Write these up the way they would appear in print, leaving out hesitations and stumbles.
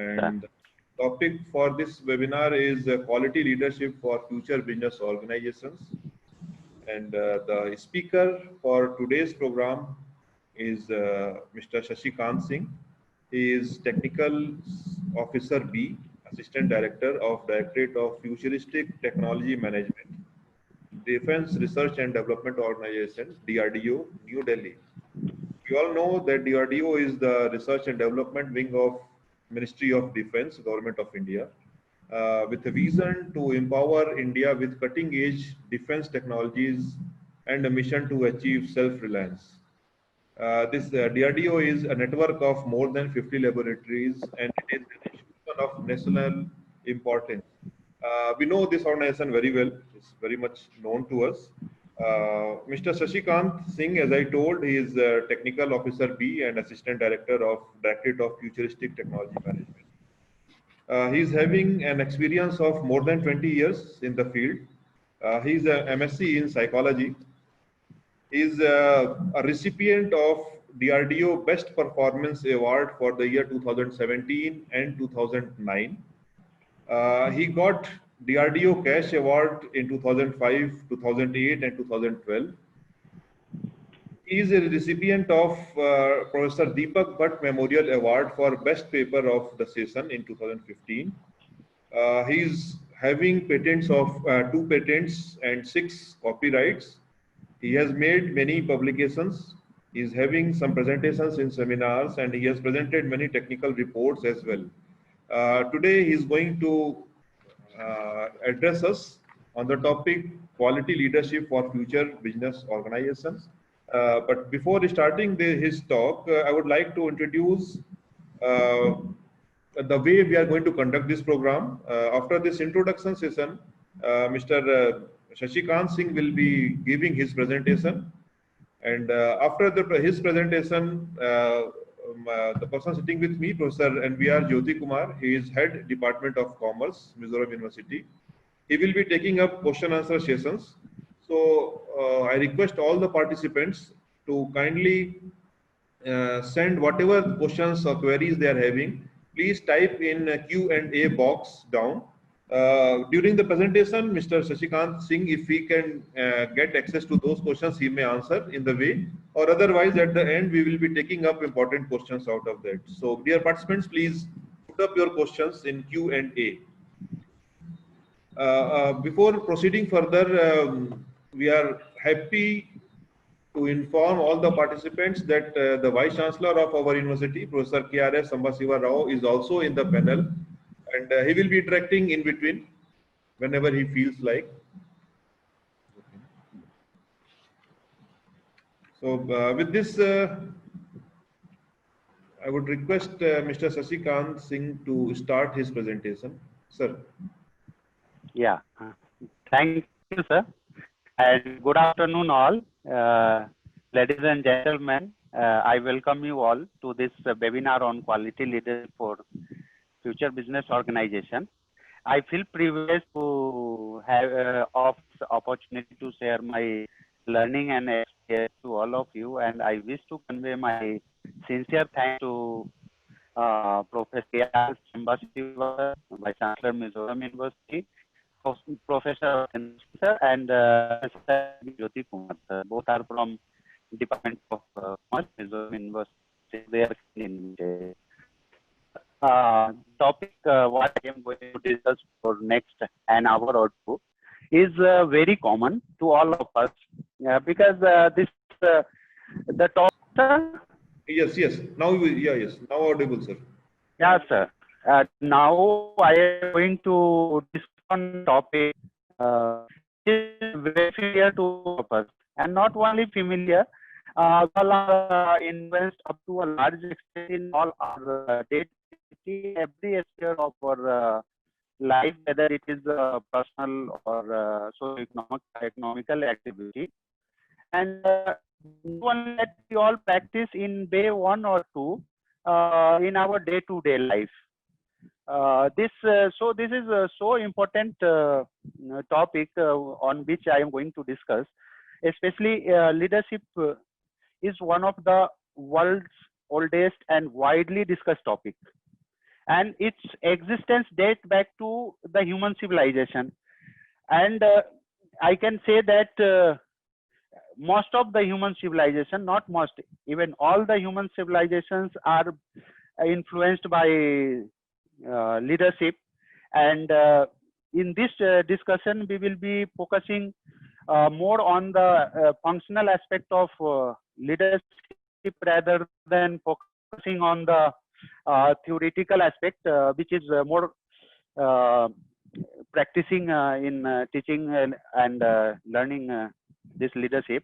and the topic for this webinar is quality leadership for future business organizations. And the speaker for today's program is Mr. Shashikant Singh. He is Technical Officer B, Assistant Director of Directorate of Futuristic Technology Management, Defense Research and Development Organization, DRDO, New Delhi. You all know that DRDO is the research and development wing of Ministry of Defense, Government of India, with a vision to empower India with cutting-edge defense technologies and a mission to achieve self-reliance. This DRDO is a network of more than 50 laboratories, and it is an institution of national importance. We know this organization very well. It's very much known to us. Mr. Shashikant Singh, as I told, he is Technical Officer B and Assistant Director of Directorate of Futuristic Technology Management. He is having an experience of more than 20 years in the field. He is a MSc in Psychology. He is a recipient of DRDO Best Performance Award for the year 2017 and 2009. He got DRDO Cash Award in 2005, 2008 and 2012. He is a recipient of Professor Deepak Bhatt Memorial Award for Best Paper of the Session in 2015. He is having patents of 2 patents and 6 copyrights. He has made many publications. He is having some presentations in seminars, and he has presented many technical reports as well. Today he is going to address us on the topic quality leadership for future business organizations. But before starting his talk, I would like to introduce the way we are going to conduct this program. After this introduction session, Mr. Shashikant Singh will be giving his presentation, and after his presentation, the person sitting with me, Professor NVR Jyoti Kumar, he is Head Department of Commerce, Mizoram University. He will be taking up question answer sessions. So I request all the participants to kindly send whatever questions or queries they are having. Please type in a Q&A box down. During the presentation, Mr. Shashikant Singh, if he can get access to those questions, he may answer in the way, or otherwise at the end, we will be taking up important questions out of that. So dear participants, please put up your questions in Q&A. Before proceeding further, we are happy to inform all the participants that the Vice Chancellor of our university, Professor K.R.S. Sambasiva Rao, is also in the panel, and he will be interacting in between whenever he feels like. So with this, I would request Mr. Shashikant Singh to start his presentation. Sir. Yeah, thank you, sir. And good afternoon, all. Ladies and gentlemen, I welcome you all to this webinar on quality leadership for future business organization. I feel privileged to have opportunity to share my learning and experience to all of you, and I wish to convey my sincere thanks to Professor K.R. Sambasiva, Vice Chancellor, Mizoram University, Professor and Professor Jyoti Kumar, sir. Both are from Department of Commerce, Mizoram University. They are in topic what I am going to discuss for next an hour or two is very common to all of us because this the topic. Yes. Now yes. Now audible, sir. Yeah, sir. Now I am going to discuss on topic is very familiar to us, and not only familiar, all are influenced up to a large extent in all our every aspect of our life, whether it is personal or socio-economical activity, and one that we all practice in day 1 or 2 in our day-to-day life. This is so important topic on which I am going to discuss. Especially leadership is one of the world's oldest and widely discussed topic. and its existence dates back to the human civilization. And I can say that most of the human civilization, not most, even all the human civilizations are influenced by leadership. And in this discussion, we will be focusing more on the functional aspect of leadership rather than focusing on the theoretical aspect, which is more practicing in teaching and learning this leadership.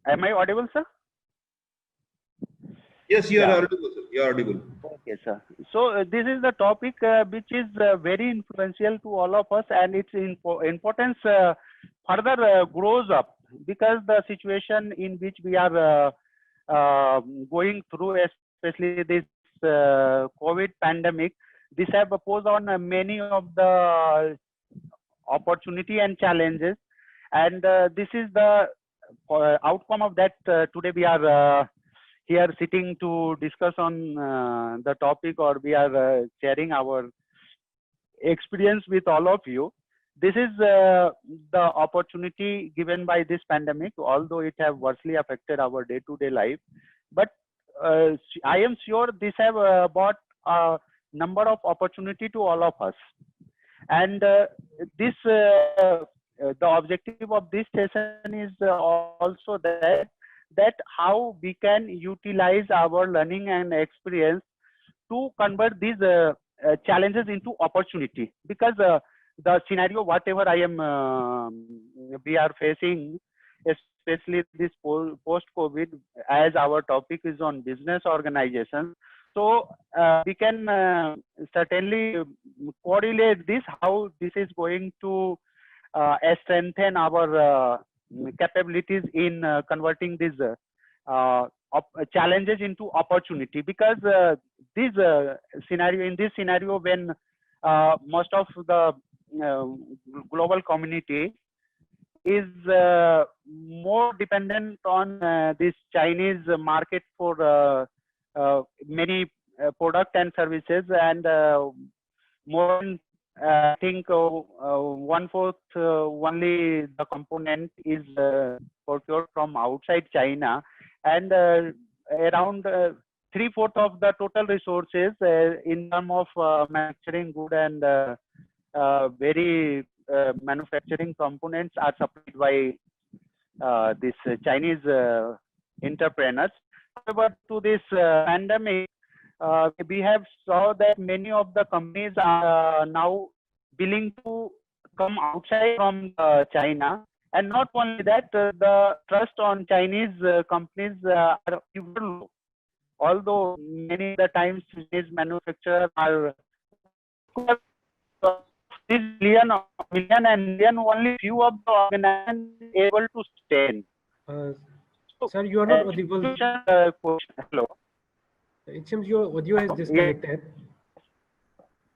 Am I audible, sir? Yes, you are audible, sir. You are audible. Okay, sir. So this is the topic which is very influential to all of us, and its importance further grows up because the situation in which we are going through, especially this COVID pandemic, this have posed on many of the opportunity and challenges, and this is the outcome of that. Today we are here sitting to discuss on the topic, or we are sharing our experience with all of you. This is the opportunity given by this pandemic, although it have worstly affected our day-to-day life. But I am sure this have brought a number of opportunity to all of us. And this the objective of this session is also that how we can utilize our learning and experience to convert these challenges into opportunity, because the scenario whatever I am we are facing, especially this post-COVID, as our topic is on business organization, so we can certainly correlate this, how this is going to strengthen our capabilities in converting these challenges into opportunity. Because this scenario when most of the global community is more dependent on this Chinese market for many product and services, and more than I think 1/4 only the component is procured from outside China, and around 3/4 of the total resources in terms of manufacturing good and very manufacturing components are supplied by this Chinese entrepreneurs. However, to this pandemic, we have saw that many of the companies are now willing to come outside from China, and not only that, the trust on Chinese companies are even low. Although many of the times Chinese manufacturers are this million and million, only few of the organizations able to stand. Sir, you are not audible. Hello. It seems your audio is disconnected.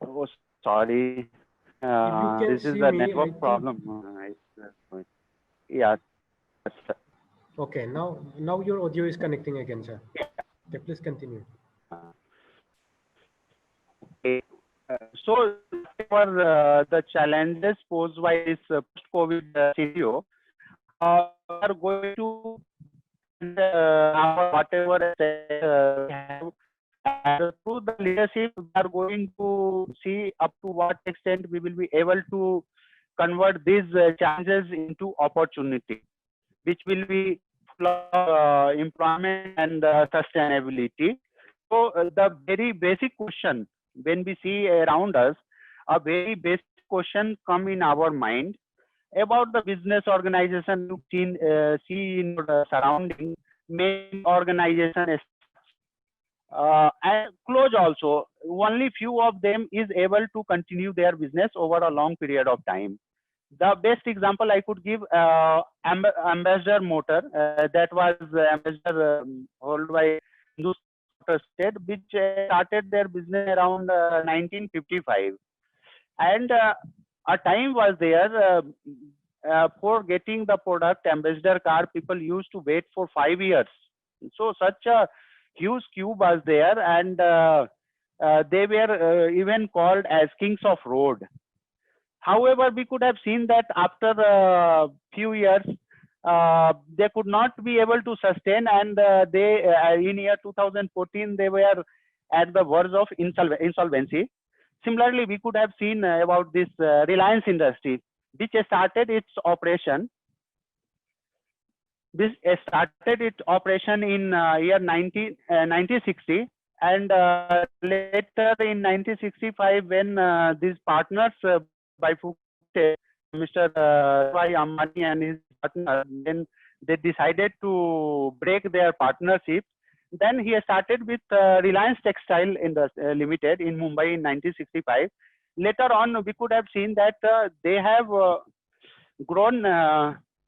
Oh, sorry. This is a network problem. Yeah. Okay, now your audio is connecting again, sir. Okay, please continue. Okay. So, for the challenges posed by this post-COVID scenario, we are going to whatever through the leadership, we are going to see up to what extent we will be able to convert these challenges into opportunity, which will be employment and sustainability. So the very basic question, when we see around us, a very basic question come in our mind about the business organization. You see in the surrounding, main organization and close also. Only few of them is able to continue their business over a long period of time. The best example I could give, Ambassador Motor, that was Ambassador held by Hindustan State, which started their business around 1955. And a time was there for getting the product Ambassador car, people used to wait for 5 years. So such a huge queue was there, and they were even called as kings of road. However, we could have seen that after a few years, they could not be able to sustain, and they in year 2014 they were at the verge of insolvency. Similarly, we could have seen about this Reliance Industry, which started its operation. This started its operation in year 1960, and later in 1965, when these partners by Mr. Bhai Ambani and his partner, then they decided to break their partnership. Then he started with Reliance Textile Limited in Mumbai in 1965. Later on, we could have seen that they have grown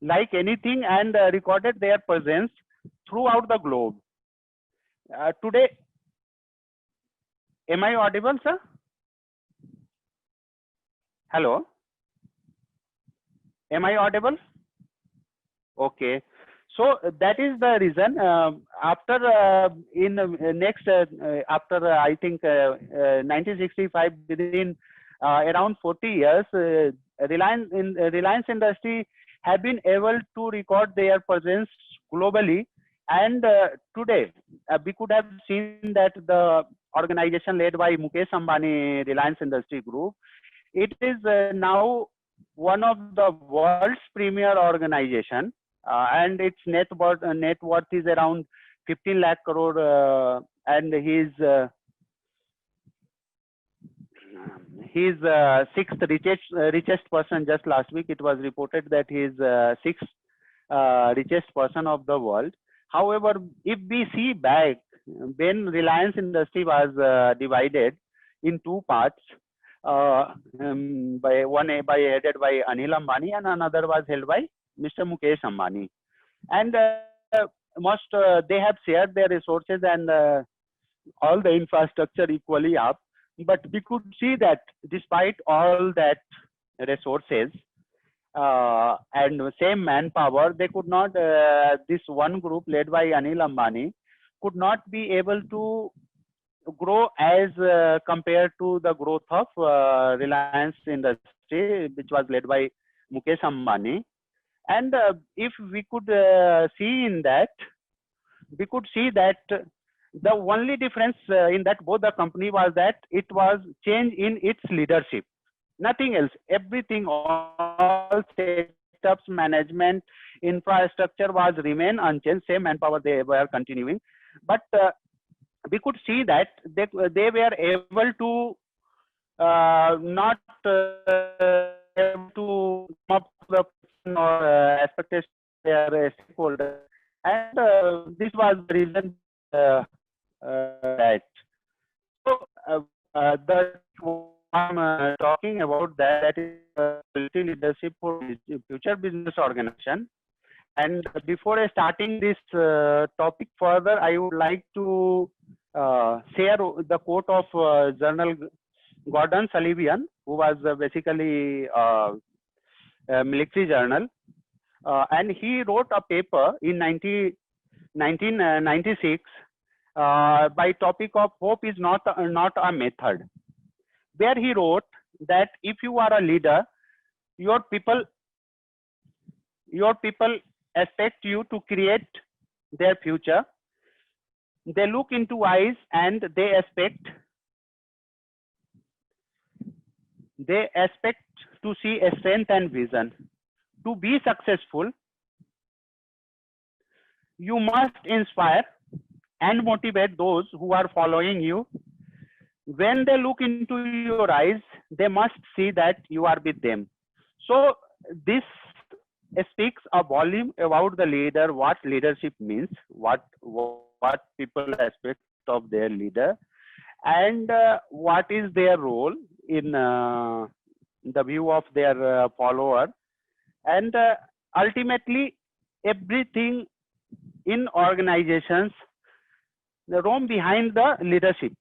like anything and recorded their presence throughout the globe. Today, am I audible, sir? Hello? Am I audible? Okay. So that is the reason. After I think 1965, within around 40 years, Reliance Industry have been able to record their presence globally. And today, we could have seen that the organization led by Mukesh Ambani, Reliance Industry Group, it is now one of the world's premier organization, and its net worth is around 15 lakh crore, and he's sixth richest person. Just last week it was reported that he is sixth richest person of the world. However, if we see back when Reliance Industry was divided in two parts, headed by Anil Ambani, and another was held by Mr. Mukesh Ambani, and they have shared their resources and all the infrastructure equally up. But we could see that despite all that resources and same manpower, they could not, this one group led by Anil Ambani could not be able to grow as compared to the growth of Reliance Industry, which was led by Mukesh Ambani. And if we could see in that, we could see that the only difference in that both the company was that it was change in its leadership, nothing else. Everything, all setups, management, infrastructure was remain unchanged, same manpower they were continuing. But we could see that they were able to not able to come up with or expectation their stakeholders, and this was the reason that. So the I'm talking about that is quality leadership for future business organization. And before starting this topic further, I would like to share the quote of Journal Gordon Sullivan, who was basically a military journal, and he wrote a paper in 1996 by topic of hope is not a method, where he wrote that if you are a leader, your people expect you to create their future. They look into eyes and they expect to see a strength and vision. To be successful, you must inspire and motivate those who are following you. When they look into your eyes, they must see that you are with them. So this speaks a volume about the leader, what leadership means, what people expect of their leader, and what is their role in the view of their follower. And ultimately, everything in organizations roam behind the leadership.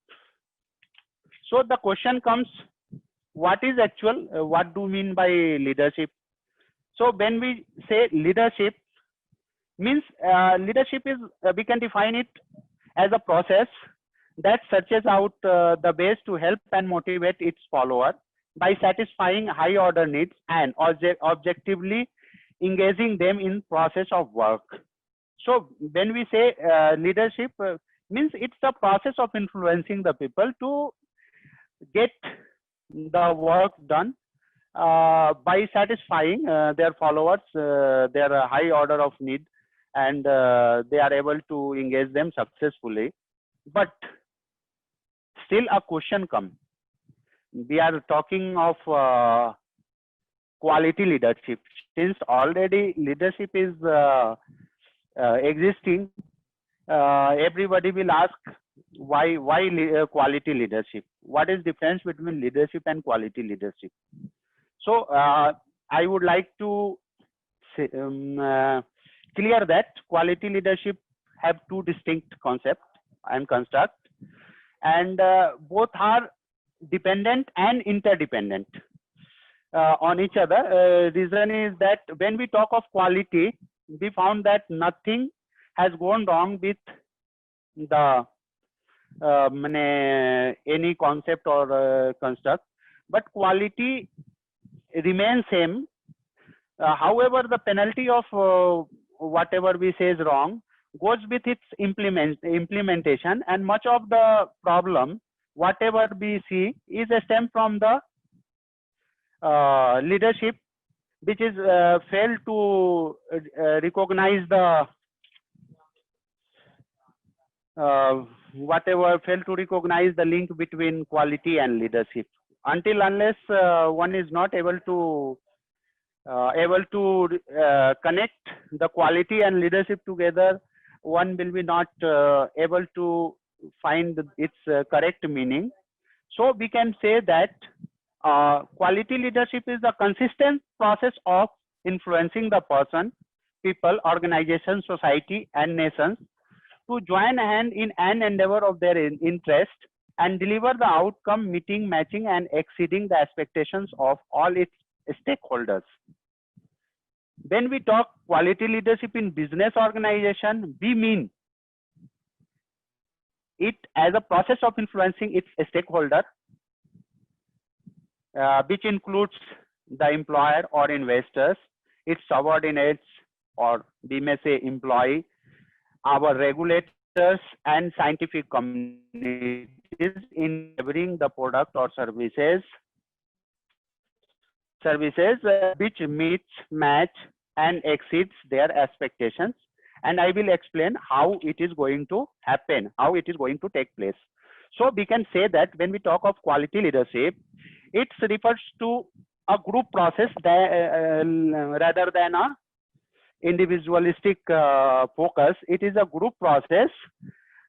So the question comes, what is actual, what do you mean by leadership? So when we say leadership, means leadership is, we can define it as a process that searches out the ways to help and motivate its follower by satisfying high order needs and objectively engaging them in process of work. So when we say leadership means it's the process of influencing the people to get the work done by satisfying their followers, their high order of need, and they are able to engage them successfully. But still a question comes. We are talking of quality leadership. Since already leadership is existing, everybody will ask why quality leadership? What is the difference between leadership and quality leadership? So I would like to say, clear that quality leadership have two distinct concepts and constructs, and both are dependent and interdependent on each other. Reason is that when we talk of quality, we found that nothing has gone wrong with the any concept or construct, but quality remains same. However, the penalty of whatever we say is wrong goes with its implementation, and much of the problem whatever we see is a stem from the leadership which is failed to recognize the failed to recognize the link between quality and leadership. Until unless one is not able to connect the quality and leadership together, one will be not able to find its correct meaning. So we can say that quality leadership is the consistent process of influencing the person, people, organizations, society, and nations to join hand in an endeavor of their interest and deliver the outcome meeting, matching, and exceeding the expectations of all its stakeholders. When we talk quality leadership in business organization, we mean it as a process of influencing its stakeholder, which includes the employer or investors, its subordinates, or we may say employee, our regulators and scientific communities in delivering the product or services which meets, match, and exceeds their expectations. And I will explain how it is going to happen, how it is going to take place. So we can say that when we talk of quality leadership, it refers to a group process rather than a individualistic focus. It is a group process,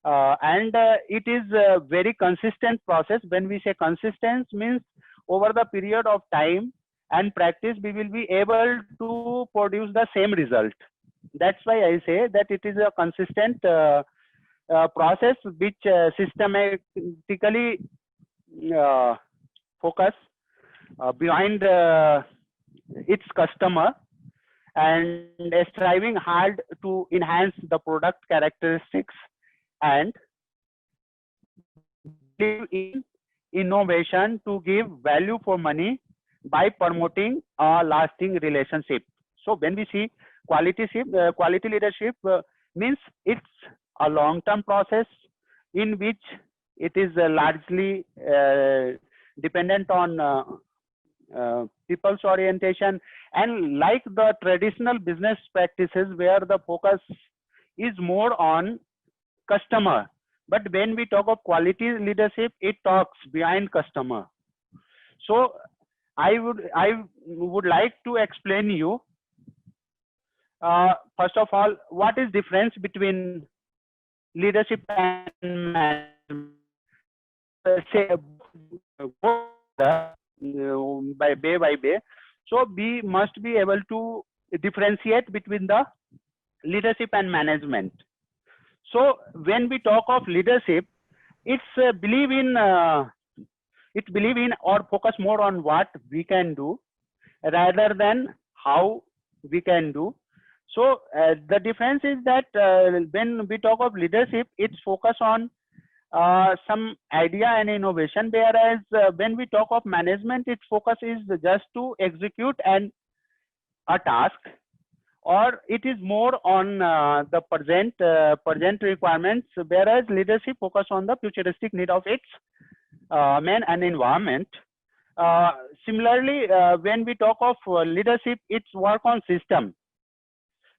and it is a very consistent process. When we say consistent, means over the period of time and practice, we will be able to produce the same result. That's why I say that it is a consistent process which systematically focus behind its customer and striving hard to enhance the product characteristics and in innovation to give value for money by promoting a lasting relationship. So when we see quality leadership means it's a long-term process in which it is largely dependent on people's orientation, and like the traditional business practices where the focus is more on customer, but when we talk of quality leadership, it talks behind customer. So I would like to explain you first of all what is difference between leadership and management. Say by day. So we must be able to differentiate between the leadership and management. So when we talk of leadership, it's believe in or focus more on what we can do rather than how we can do. So the difference is that when we talk of leadership, it's focus on some idea and innovation, whereas when we talk of management, its focus is just to execute a task, or it is more on the present requirements, whereas leadership focus on the futuristic need of its men and environment. Similarly, when we talk of leadership, it's work on system,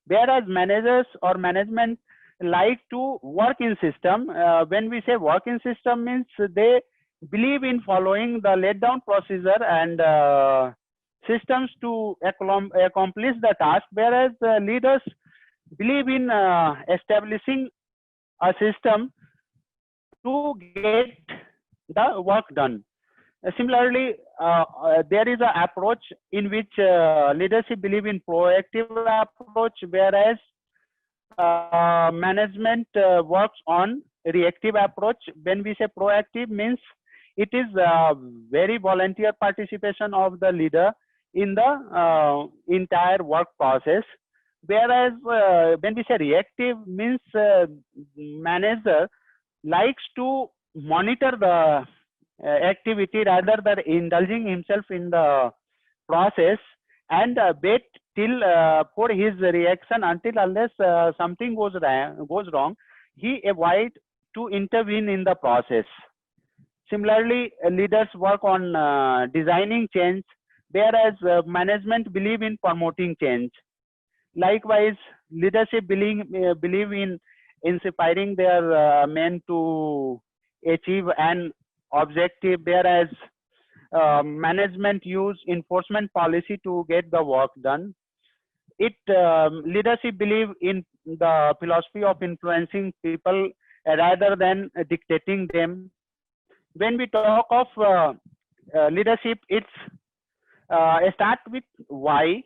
whereas managers or management like to work in system. When we say work in system, means they believe in following the laid down procedure and systems to accomplish the task, whereas leaders believe in establishing a system to get the work done. Similarly, there is an approach in which leadership believe in proactive approach, whereas management works on reactive approach. When we say proactive, means it is very volunteer participation of the leader in the entire work process, whereas when we say reactive, means manager likes to monitor the activity rather than indulging himself in the process and wait till for his reaction until unless something goes wrong, he avoid to intervene in the process. Similarly, leaders work on designing change, whereas management believe in promoting change. Likewise, leadership believe in inspiring their men to achieve an objective, whereas management use enforcement policy to get the work done. Leadership believe in the philosophy of influencing people rather than dictating them. When we talk of leadership, it's start with why.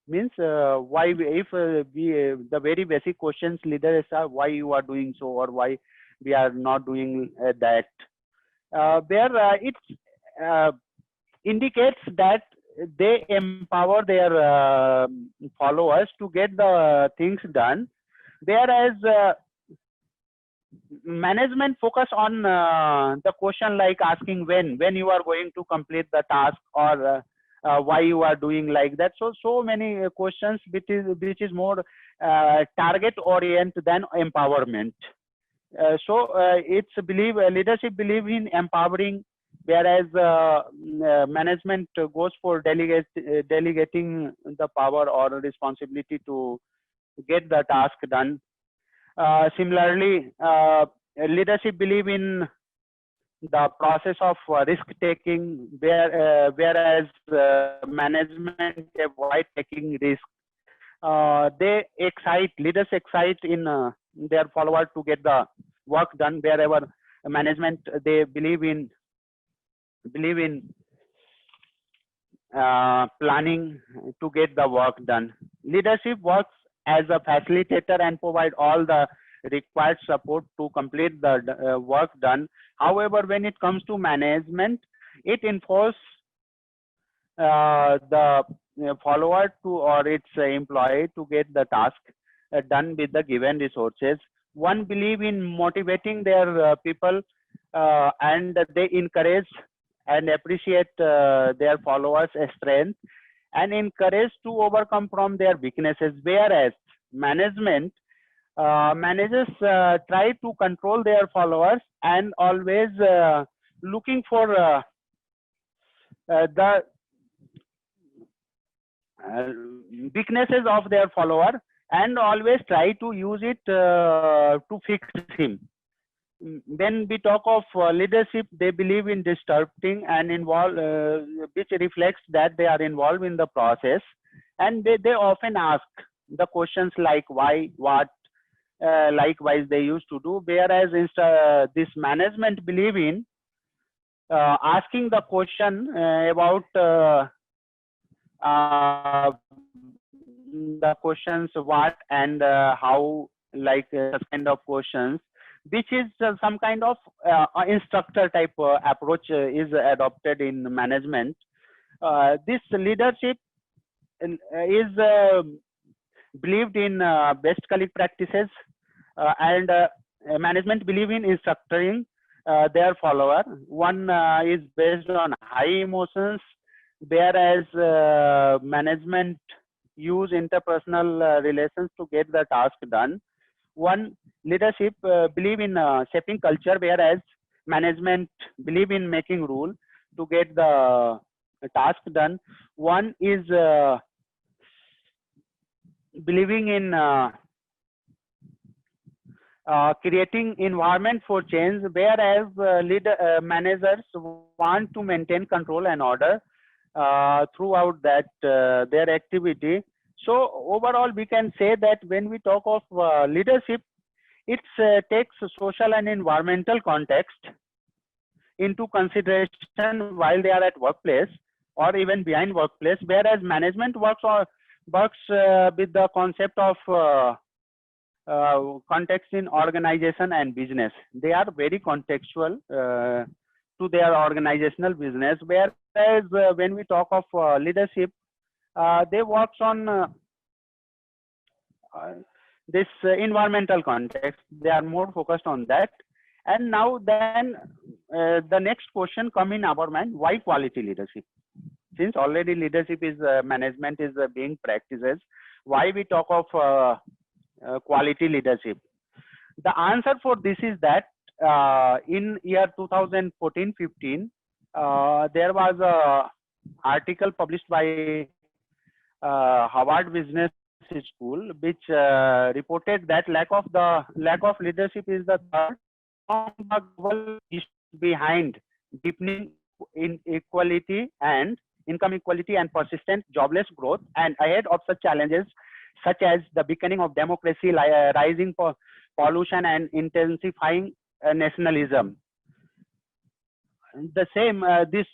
Means why, if the very basic questions leaders are why you are doing so or why we are not doing that. It indicates that they empower their followers to get the things done, whereas management focus on the question like asking when you are going to complete the task, or why you are doing like that. So many questions which is more target oriented than empowerment. It's leadership believe in empowering, whereas management goes for delegating the power or responsibility to get the task done. Similarly, leadership believe in the process of risk taking, whereas management avoid taking risk. Leaders excite in their followers to get the work done, wherever management they believe in planning to get the work done. Leadership works as a facilitator and provide all the required support to complete the work done. However, when it comes to management, it enforces the follower to or its employee to get the task done with the given resources. One believe in motivating their people and they encourage and appreciate their followers' strength and encourage to overcome from their weaknesses, whereas managers try to control their followers and always looking for the weaknesses of their follower and always try to use it to fix him. When we talk of leadership, they believe in disrupting and involve, which reflects that they are involved in the process, and they often ask the questions like why, what, likewise they used to do, whereas this management believe in asking the question about the questions what and how, like such kind of questions, which is some kind of instructor type approach is adopted in management. This leadership is believed in best colleague practices and management believe in instructing their follower. One is based on high emotions, whereas management use interpersonal relations to get the task done. One leadership believe in shaping culture, whereas management believe in making rule to get the task done. One is believing in creating environment for change, whereas managers want to maintain control and order throughout that their activity. So overall, we can say that when we talk of leadership, it takes social and environmental context into consideration while they are at workplace or even behind workplace, whereas management works with the concept of context in organization and business. They are very contextual to their organizational business, whereas when we talk of leadership, they works on this environmental context. They are more focused on that. And now then the next question come in our mind: why quality leadership? Since already leadership is management is being practices, why we talk of quality leadership? The answer for this is that in year 2014-15, there was a article published by Harvard Business School, which reported that lack of leadership is the third global issue behind deepening inequality and income equality and persistent jobless growth, and ahead of such challenges such as the weakening of democracy, rising pollution, and intensifying nationalism. The same, this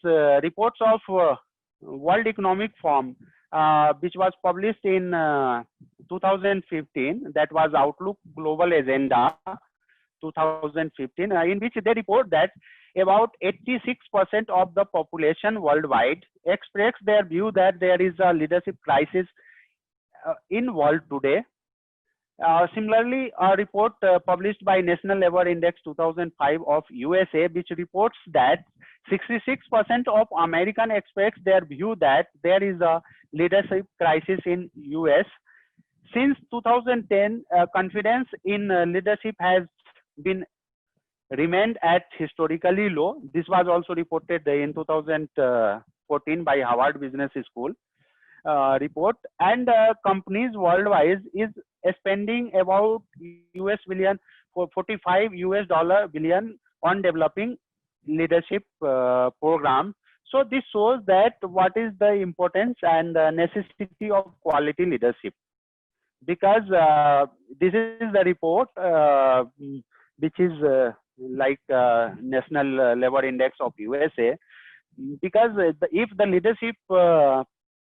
reports of World Economic Forum, which was published in 2015, that was Outlook Global Agenda 2015, in which they report that about 86% of the population worldwide express their view that there is a leadership crisis in world today. Similarly, a report published by National Labor Index 2005 of USA, which reports that 66% of Americans express their view that there is a leadership crisis in US. Since 2010, confidence in leadership has been remained at historically low. This was also reported in 2014 by Harvard Business School report. And companies worldwide is spending about $45 billion on developing leadership program. So this shows that what is the importance and the necessity of quality leadership, because this is the report which is like National Labor Index of USA, because if the leadership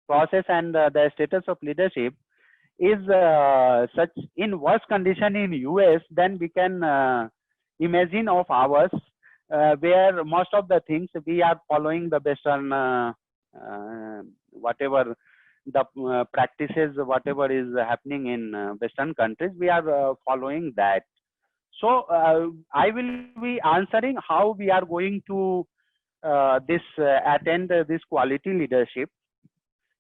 process and the status of leadership is such in worse condition in US, then we can imagine of ours where most of the things we are following the Western whatever the practices, whatever is happening in Western countries, we are following that. So I will be answering how we are going to attend this quality leadership,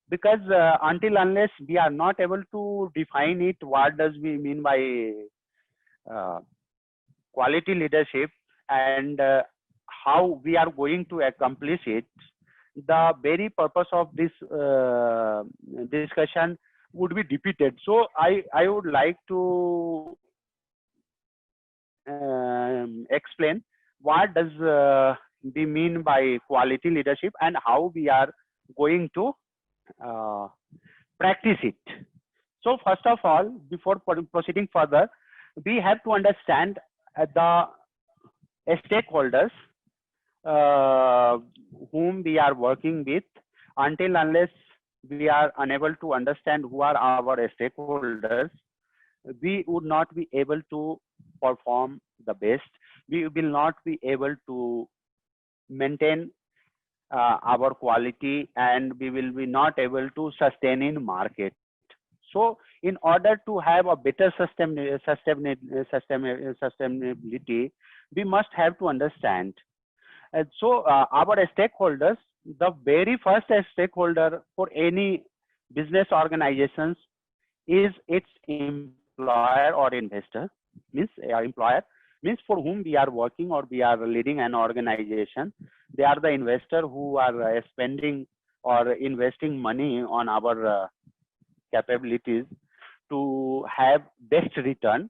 because until unless we are not able to define it, what does we mean by quality leadership and how we are going to accomplish it, the very purpose of this discussion would be defeated. So I would like to explain what does we mean by quality leadership and how we are going to practice it. So first of all, before proceeding further, we have to understand the stakeholders whom we are working with. Until unless we are unable to understand who are our stakeholders, we would not be able to perform the best. We will not be able to maintain our quality, and we will be not able to sustain in market. So in order to have a better sustainability, we must have to understand. And so our stakeholders, the very first stakeholder for any business organizations is its employer or investor, means employer, means for whom we are working or we are leading an organization. They are the investor who are spending or investing money on our capabilities to have best return.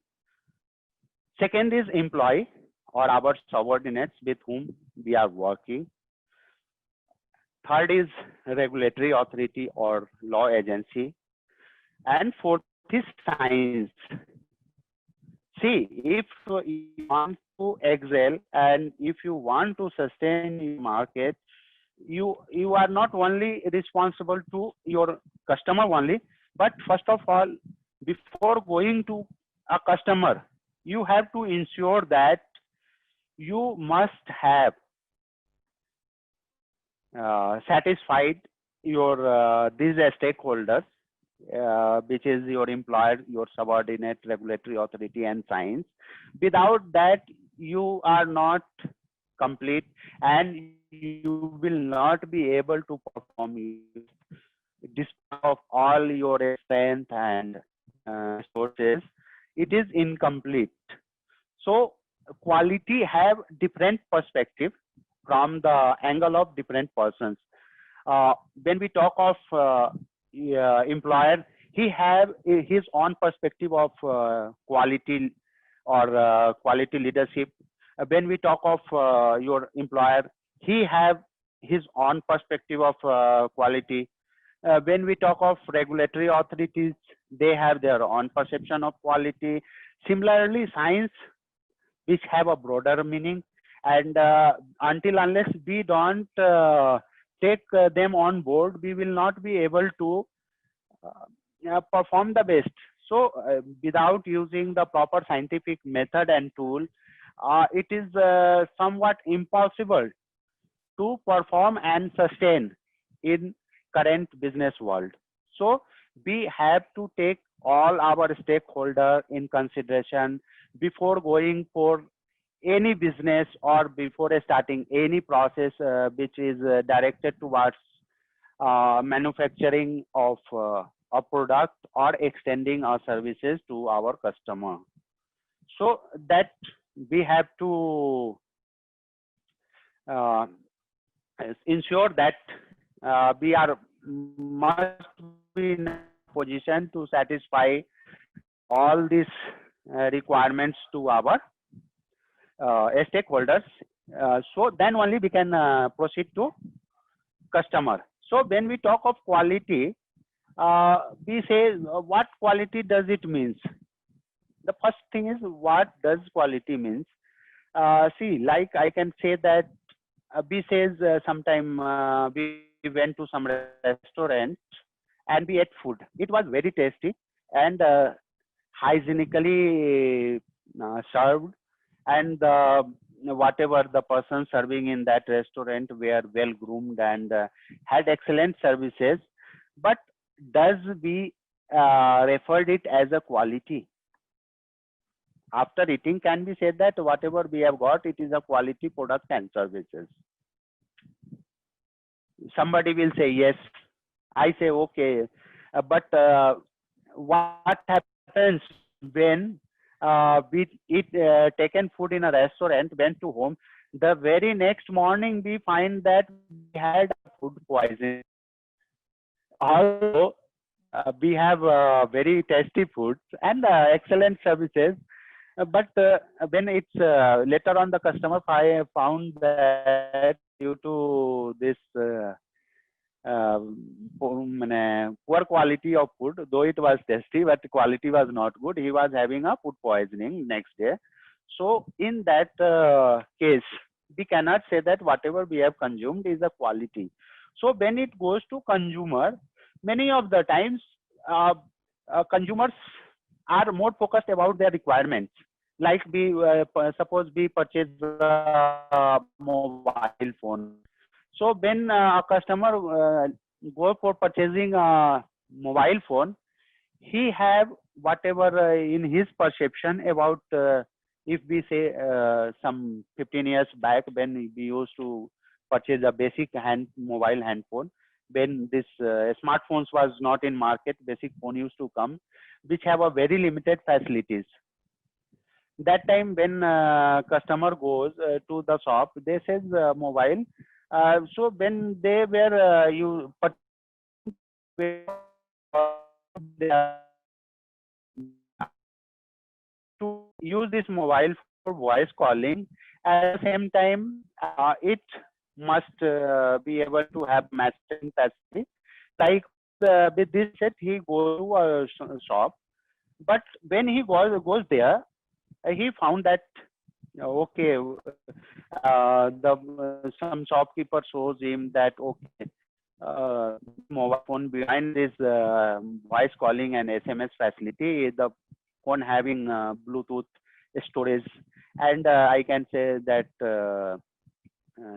Second is employee or our subordinates with whom we are working. Third is regulatory authority or law agency. And fourth is science. See, if you want to excel and if you want to sustain your market, you are not only responsible to your customer only, but first of all, before going to a customer, you have to ensure that you must have satisfied your these stakeholders, which is your employer, your subordinate, regulatory authority, and science. Without that, you are not complete, and you will not be able to perform despite of all your strength and sources. It is incomplete. So quality have different perspective from the angle of different persons. When we talk of employer, he have his own perspective of quality or quality leadership. When we talk of your employer, he have his own perspective of quality. When we talk of regulatory authorities, they have their own perception of quality. Similarly, science, which have a broader meaning, and until unless we don't take them on board, we will not be able to perform the best. So without using the proper scientific method and tool, it is somewhat impossible to perform and sustain in current business world. So we have to take all our stakeholders in consideration before going for any business or before starting any process which is directed towards manufacturing of a product or extending our services to our customer. So that we have to ensure that we are must be in a position to satisfy all these requirements to our stakeholders. So then only we can proceed to customer. So when we talk of quality, we say what quality does it means? The first thing is, what does quality means? See, like I can say that we says sometime we went to some restaurant and we ate food. It was very tasty and hygienically served, and whatever the person serving in that restaurant were well groomed and had excellent services. But does we referred it as a quality? After eating, can we say that whatever we have got, it is a quality product and services? Somebody will say yes. I say okay. But what happens when we eat taken food in a restaurant, went to home, the very next morning we find that we had food poisoning? Although we have very tasty foods and excellent services, but when it's later on the customer found that due to this poor quality of food, though it was tasty, but the quality was not good, he was having a food poisoning next day. So in that case, we cannot say that whatever we have consumed is a quality. So when it goes to consumer, many of the times consumers are more focused about their requirements. Like we suppose we purchase a mobile phone. So when a customer go for purchasing a mobile phone, he have whatever in his perception about if we say some 15 years back, when we used to purchase a basic mobile handphone, when this smartphones was not in market, basic phone used to come, which have a very limited facilities. That time when customer goes to the shop, they says mobile. So when they were to use this mobile for voice calling, at the same time it must be able to have messaging facility. Like with this set, he goes to a shop, but when he goes there, he found that okay, some shopkeeper shows him that okay, mobile phone behind this voice calling and SMS facility is the phone having Bluetooth storage, and I can say that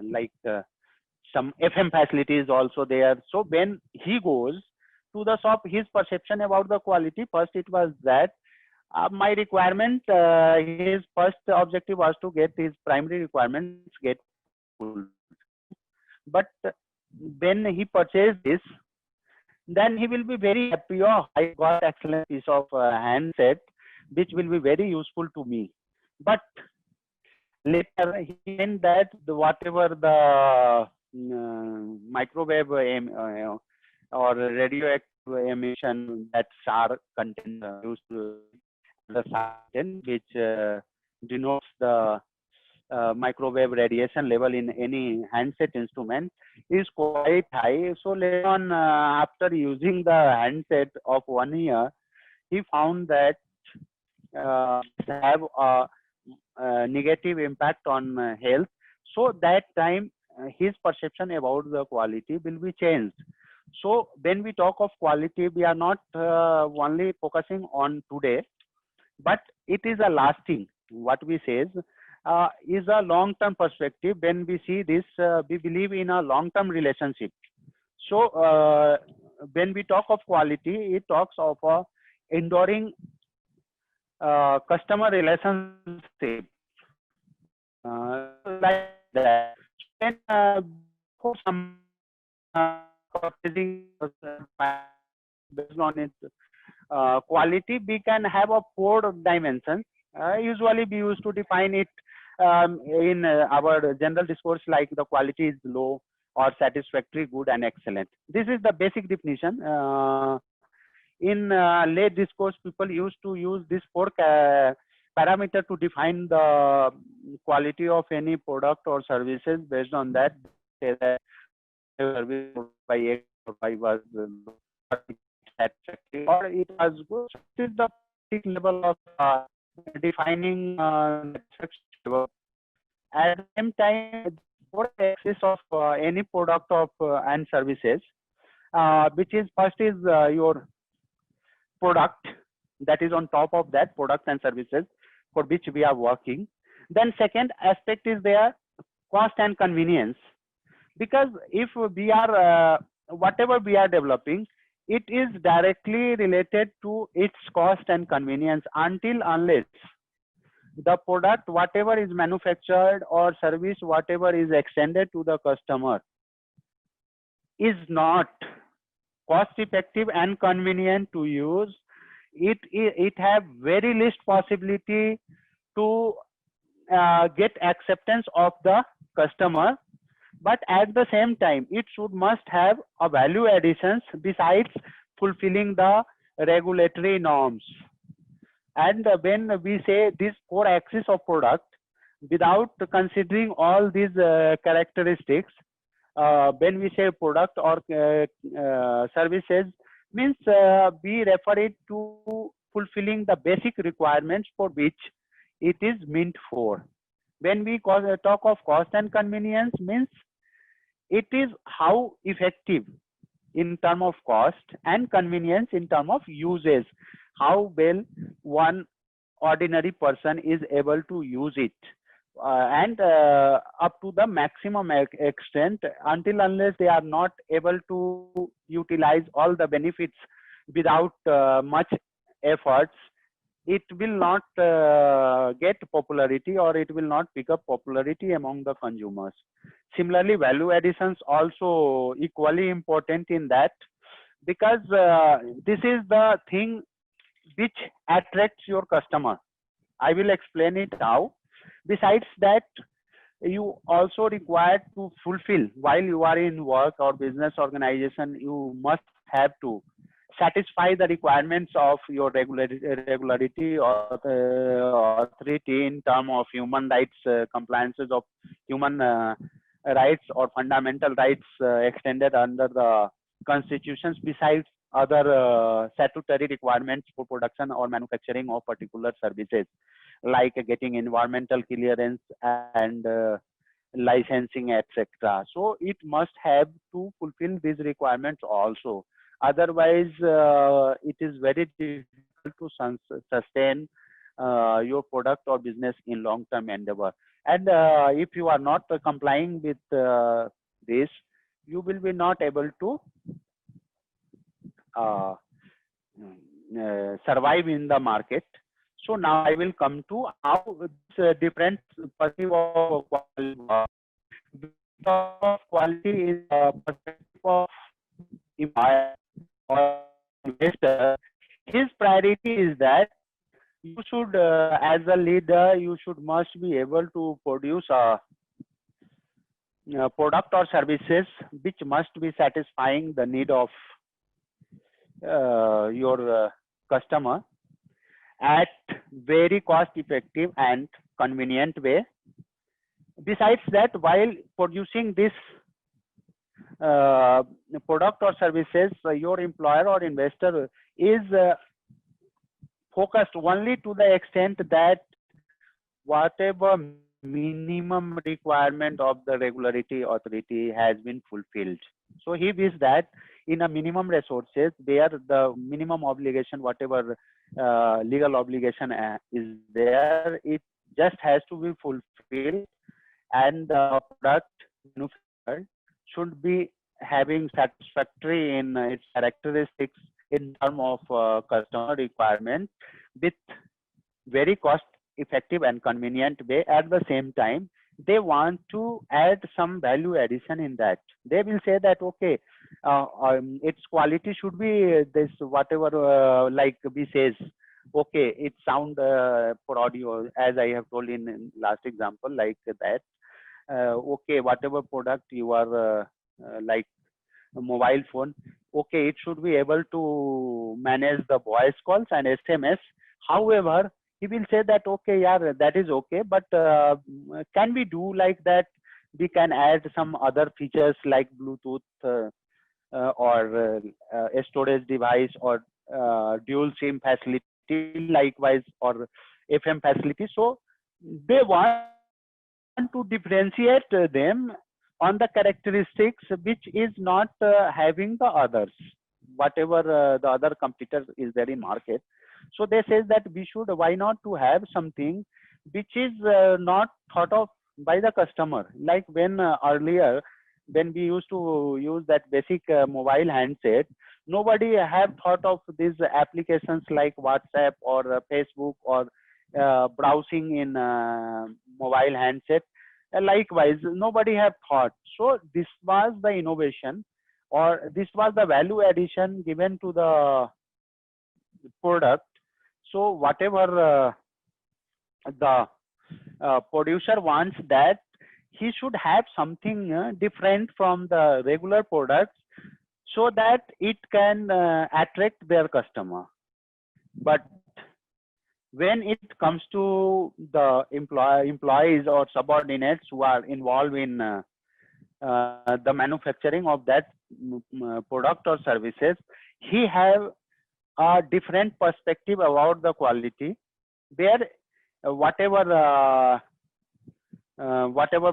like some FM facility is also there. So when he goes to the shop, his perception about the quality, first it was that my requirement, his first objective was to get his primary requirements get full. But when he purchased this, then he will be very happy. Oh, I got excellent piece of handset, which will be very useful to me. But later he meant that whatever the microwave or radioactive emission that SAR content used to the SAR, which denotes the microwave radiation level in any handset instrument, is quite high. So later on, after using the handset of 1 year, he found that have a negative impact on health. So that time his perception about the quality will be changed. So when we talk of quality, we are not only focusing on today, but it is a lasting, what we say is a long-term perspective. When we see this, we believe in a long-term relationship. So when we talk of quality, it talks of a enduring customer relationship, like that. When for some purchasing based on its quality, we can have a 4 dimensions. Usually we used to define it in our general discourse, like the quality is low or satisfactory, good and excellent. This is the basic definition. In late discourse, people used to use this 4 parameter to define the quality of any product or services. Based on that, say that service by X or Y was satisfactory or it was good. This is the basic level of defining level. At the same time, 4 axis of any product of and services, which is first is your product, that is on top of that, product and services for which we are working. Then second aspect is there cost and convenience, because if we are whatever we are developing, it is directly related to its cost and convenience, unless the product whatever is manufactured or service whatever is extended to the customer is not cost effective and convenient to use, it have very least possibility to get acceptance of the customer. But at the same time, it must have a value additions besides fulfilling the regulatory norms. And when we say this 4 axis of product, without considering all these characteristics, when we say product or services, means we refer it to fulfilling the basic requirements for which it is meant for. When we talk of cost and convenience, means it is how effective in terms of cost and convenience in terms of uses, how well one ordinary person is able to use it, and up to the maximum extent, unless they are not able to utilize all the benefits without much efforts, it will not get popularity, or it will not pick up popularity among the consumers. Similarly, value additions also equally important in that, because this is the thing which attracts your customer. I will explain it now. Besides that, you also required to fulfill, while you are in work or business organization, you must have to satisfy the requirements of your regularity or authority in terms of human rights, compliances of human rights or fundamental rights extended under the constitutions, besides other statutory requirements for production or manufacturing of particular services, like getting environmental clearance and licensing, etc. So it must have to fulfill these requirements also. Otherwise, it is very difficult to sustain your product or business in long-term endeavor. And if you are not complying with this, you will be not able to survive in the market. So now I will come to how different perspective of quality is perspective of employer or investor. His priority is that you should, as a leader, you must be able to produce a product or services which must be satisfying the need of your customer at very cost effective and convenient way. Besides that, while producing this product or services, your employer or investor is focused only to the extent that whatever minimum requirement of the regulatory authority has been fulfilled. So he wishes that in a minimum resources, where the minimum obligation, whatever legal obligation is there, it just has to be fulfilled, and the product manufactured should be having satisfactory in its characteristics in terms of customer requirement with very cost effective and convenient way. At the same time, they want to add some value addition in that. They will say that, okay, its quality should be this, whatever, like we says, okay, it sound for audio, as I have told in last example, like that, okay, whatever product you are like a mobile phone, okay, it should be able to manage the voice calls and SMS. However, he will say that, okay, yeah, that is okay, but can we do like that? We can add some other features like Bluetooth or a storage device or dual SIM facility, likewise, or FM facility. So they want to differentiate them on the characteristics which is not having the others, whatever the other competitor is there in market. So they say that we should, why not to have something which is not thought of by the customer. Like when earlier, when we used to use that basic mobile handset, nobody have thought of these applications like WhatsApp or Facebook or browsing in mobile handset. Likewise, nobody have thought. So this was the innovation, or this was the value addition given to the product. So whatever the producer wants, that he should have something different from the regular products, so that it can attract their customer. But when it comes to the employees or subordinates who are involved in the manufacturing of that product or services, he have a different perspective about the quality, where whatever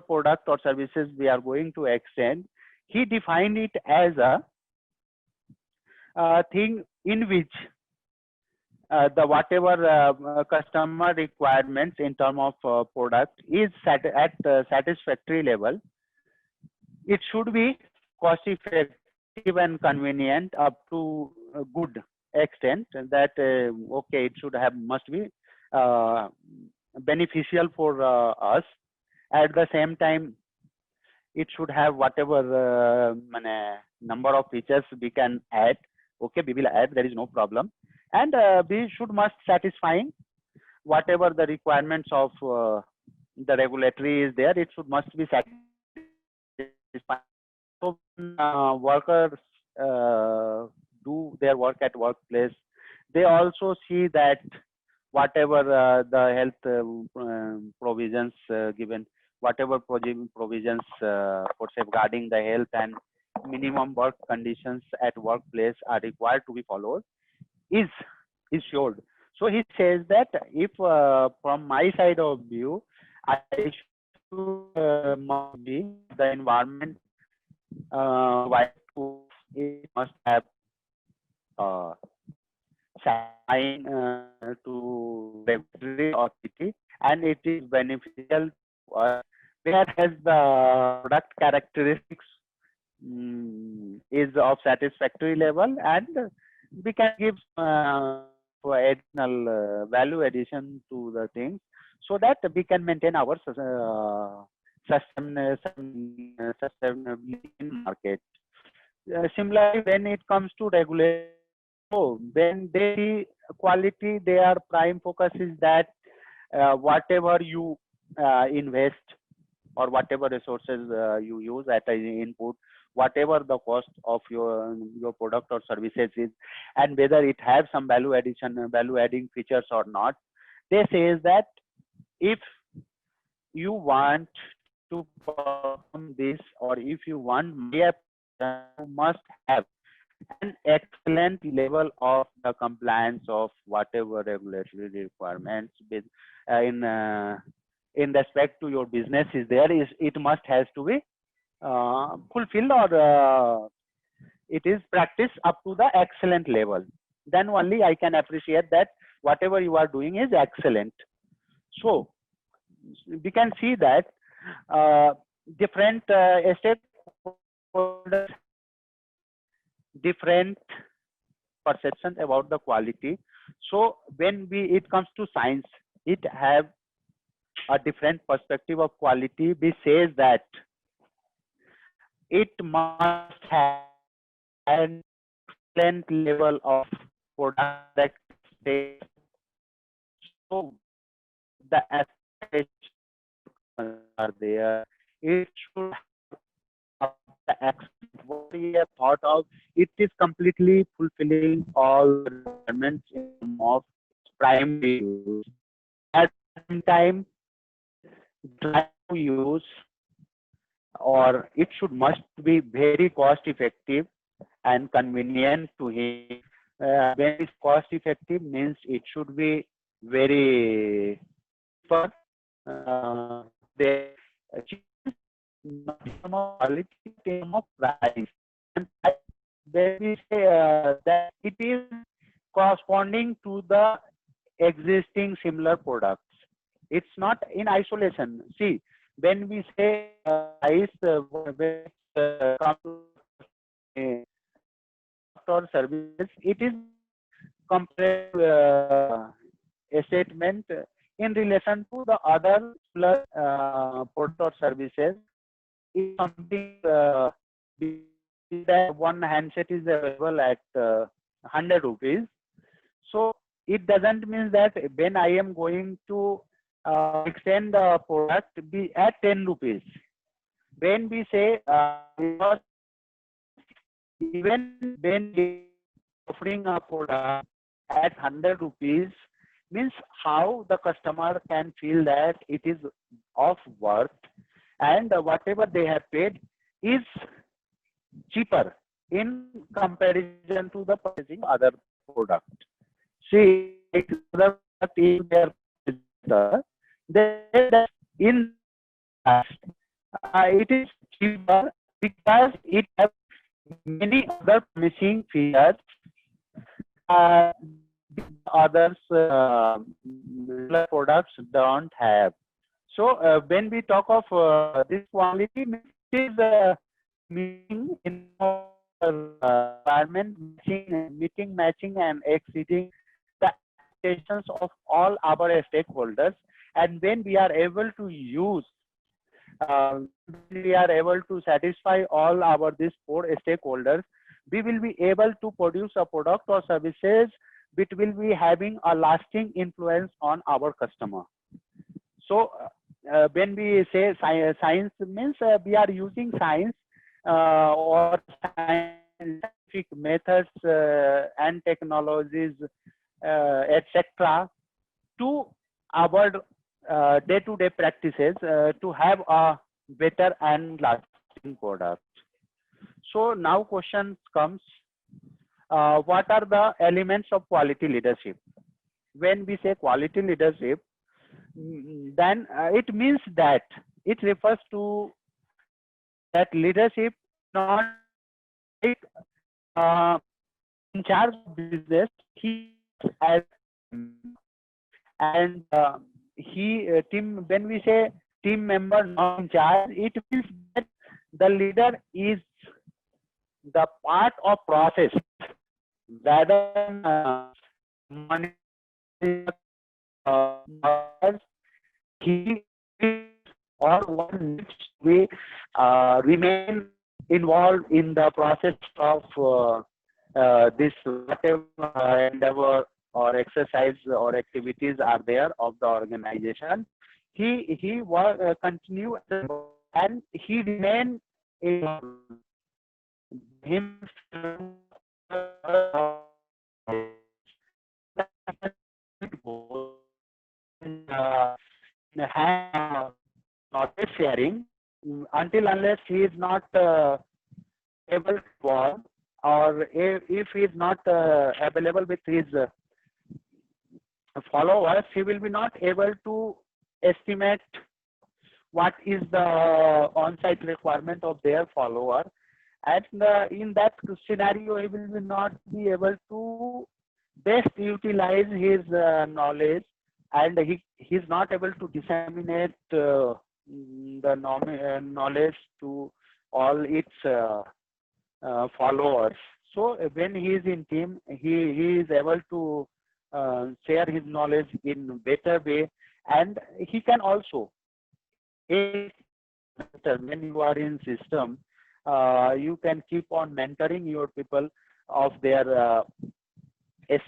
product or services we are going to extend, he defined it as a thing in which the whatever customer requirements in terms of product is at satisfactory level. It should be cost effective and convenient up to good extent that okay, it should have must be beneficial for us. At the same time, it should have whatever number of features we can add. Okay, we will add, there is no problem. And we should must satisfying whatever the requirements of the regulatory is there, it should must be satisfied. So workers do their work at workplace, they also see that whatever the health provisions given, whatever provisions for safeguarding the health and minimum work conditions at workplace are required to be followed is assured. So he says that if from my side of view, I should must be the environment it must have sign to regulatory authority, and it is beneficial to us, whereas the product characteristics is of satisfactory level, and we can give additional value addition to the things, so that we can maintain our sustainability in market. Similarly, when it comes to regulation, so when they see quality, their prime focus is that whatever you invest or whatever resources you use as input, whatever the cost of your product or services is, and whether it has some value adding features or not, they say that if you want to perform this, or if you want, you must have an excellent level of the compliance of whatever regulatory requirements with, in respect to your business is there, is it must has to be fulfilled, or it is practiced up to the excellent level. Then only I can appreciate that whatever you are doing is excellent. So we can see that different stakeholders, different perception about the quality. So when it comes to science, it have a different perspective of quality. We says that it must have an excellent level of product. So the aspects are there. It should have what we have thought of. It is completely fulfilling all the requirements of primary use. At the same time, drive use, or it must be very cost effective and convenient to him. When it's cost effective means it should be very cheaper. Not in quality, in price. And when we say that it is corresponding to the existing similar products, it's not in isolation. See, when we say price, come to or services, it is compared a statement in relation to the other plus product or services. If something that one handset is available at 100 rupees, so it doesn't mean that when I am going to extend the product be at 10 rupees. When we say even when offering a product at 100 rupees, means how the customer can feel that it is of worth, and whatever they have paid is cheaper in comparison to the purchasing other product. See, other product is there, then in it is cheaper because it has many other missing features others products don't have. So when we talk of this quality, it is meaning in requirement meeting, matching, and exceeding the expectations of all our stakeholders. And when we are able to use, we are able to satisfy all our these 4 stakeholders, we will be able to produce a product or services which will be having a lasting influence on our customer. So when we say science means we are using science or scientific methods and technologies, etc., to our day-to-day practices to have a better and lasting product. So now question comes, what are the elements of quality leadership? When we say quality leadership, then it means that it refers to that leadership not like in charge of business, he as and team. When we say team member not in charge, it means that the leader is the part of process rather than he or one needs to remain involved in the process of this whatever endeavor or exercise or activities are there of the organization. He will continue and he remain in him knowledge sharing until unless he is not able to work, or if he is not available with his followers, he will be not able to estimate what is the on-site requirement of their follower. And in that scenario, he will not be able to best utilize his knowledge, and he is not able to disseminate the knowledge to all its followers. So when he is in team, he is able to share his knowledge in better way, and he can also, when you are in system, you can keep on mentoring your people of their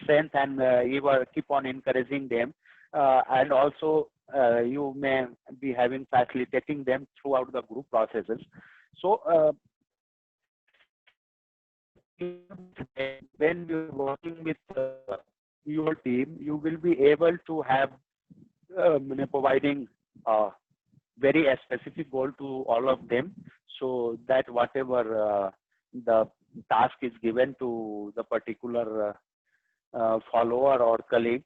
strength, and you will keep on encouraging them, and also you may be having facilitating them throughout the group processes. So when you're working with your team, you will be able to have providing very specific goal to all of them, so that whatever the task is given to the particular follower or colleague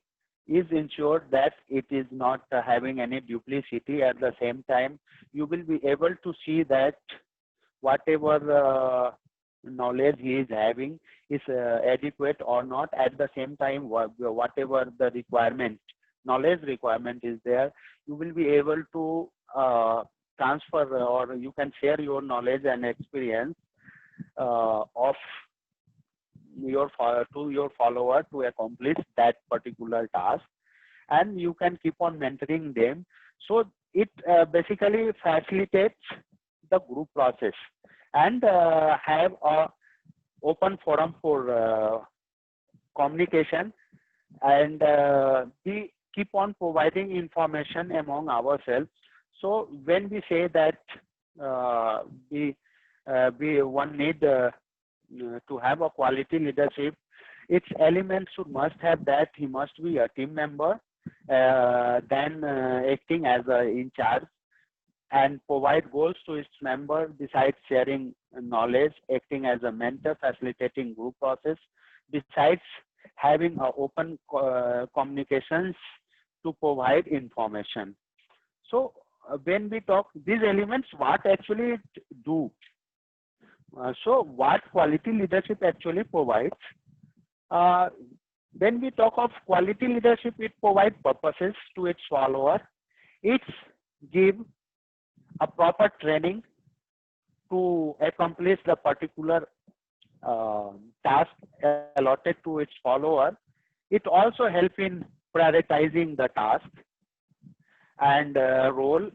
is ensured that it is not having any duplicity. At the same time, you will be able to see that whatever knowledge he is having is adequate or not. At the same time, whatever the requirement, knowledge requirement is there, you will be able to transfer, or you can share your knowledge and experience of your to your follower to accomplish that particular task, and you can keep on mentoring them. So it basically facilitates the group process and have a open forum for communication, and we keep on providing information among ourselves. So when we say that one need to have a quality leadership, its elements must have that he must be a team member, then acting as in charge and provide goals to its member, besides sharing knowledge, acting as a mentor, facilitating group process, besides having open communications to provide information. So when we talk these elements, what actually do? So what quality leadership actually provides? When we talk of quality leadership, it provides purposes to its follower. It gives a proper training to accomplish the particular task allotted to its follower. It also helps in prioritizing the task. And role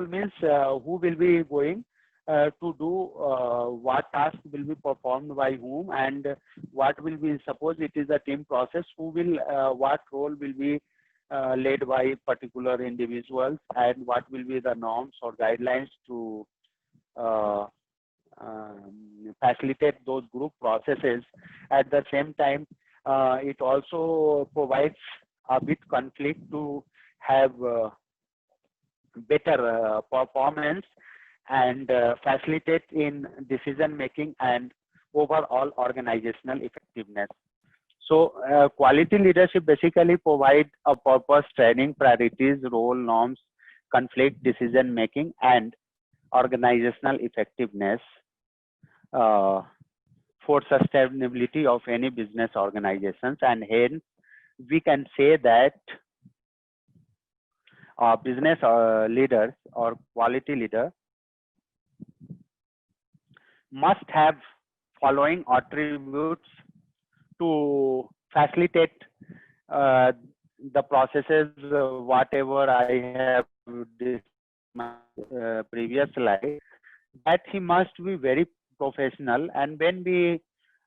means who will be going to do what task will be performed by whom, and what will be, suppose it is a team process, who will what role will be led by particular individuals, and what will be the norms or guidelines to facilitate those group processes. At the same time, it also provides a bit conflict to have better performance and facilitate in decision making and overall organizational effectiveness. So quality leadership basically provide a purpose, training, priorities, role, norms, conflict, decision making, and organizational effectiveness for sustainability of any business organizations. And hence we can say that business leaders or quality leader must have following attributes to facilitate the processes, whatever I have discussed previous slide, that he must be very professional. And when we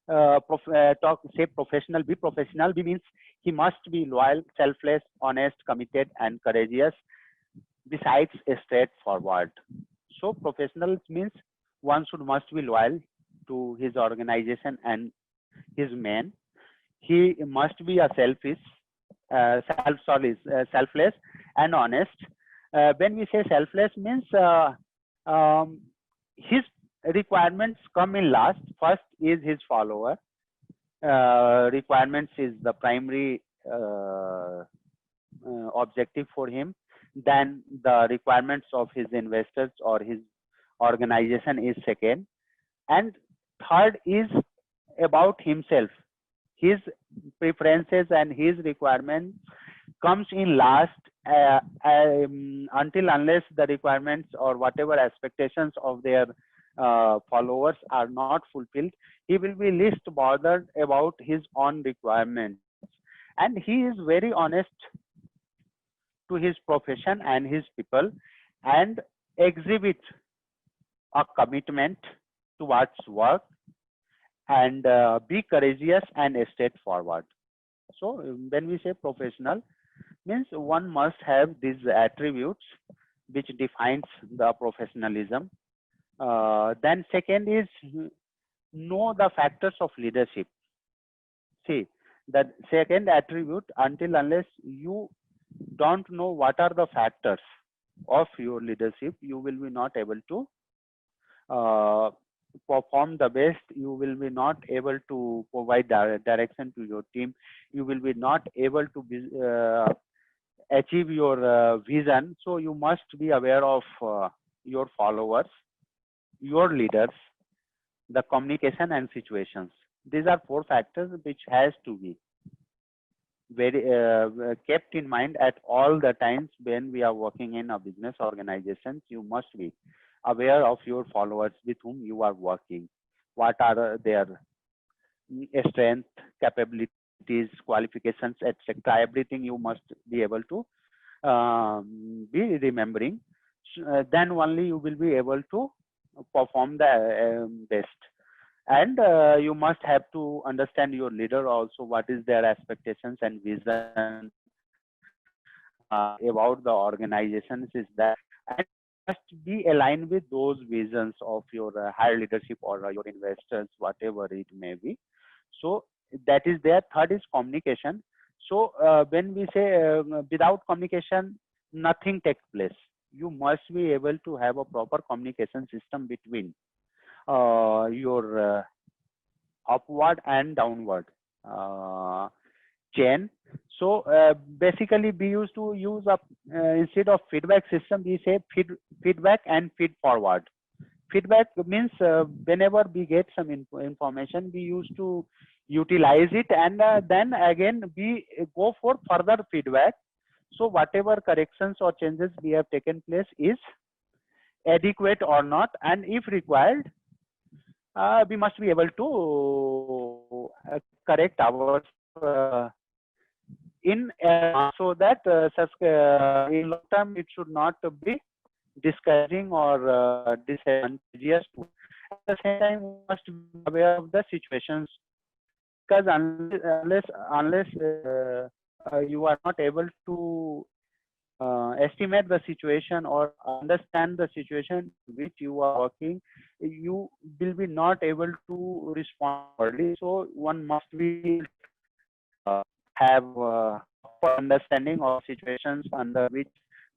say professional, be means he must be loyal, selfless, honest, committed, and courageous, besides straightforward. So professional means one must be loyal to his organization and his men. He must be a selfless and honest. When we say selfless means his requirements come in last. First is his follower. Requirements is the primary objective for him. Then the requirements of his investors or his organization is second. And third is about himself. His preferences and his requirements comes in last until unless the requirements or whatever expectations of their followers are not fulfilled. He will be least bothered about his own requirements. And he is very honest to his profession and his people, and exhibit a commitment towards work, and be courageous and straightforward. So when we say professional, means one must have these attributes which defines the professionalism. Then second is know the factors of leadership. See, the second attribute, until unless you don't know what are the factors of your leadership, you will be not able to perform the best. You will be not able to provide direction to your team. You will be not able to achieve your vision. So you must be aware of your followers, your leaders, the communication and situations. These are four factors which has to be very kept in mind at all the times when we are working in a business organization. You must be aware of your followers with whom you are working. What are their strengths, capabilities, qualifications, etc. Everything you must be able to be remembering. Then only you will be able to perform the best. And you must have to understand your leader also, what is their expectations and vision about the organizations is that, and must be aligned with those visions of your higher leadership or your investors, whatever it may be. So that is there. Third is communication. So when we say without communication, nothing takes place. You must be able to have a proper communication system between your upward and downward chain. So basically we used to use instead of feedback system, we say feedback and feed forward. Feedback means whenever we get some information, we used to utilize it, and then again we go for further feedback. So whatever corrections or changes we have taken place is adequate or not, and if required, we must be able to correct our in so that in long term it should not be discouraging or disadvantageous. At the same time, we must be aware of the situations, because unless you are not able to estimate the situation or understand the situation which you are working, you will be not able to respond early. So one must be have proper understanding of situations under which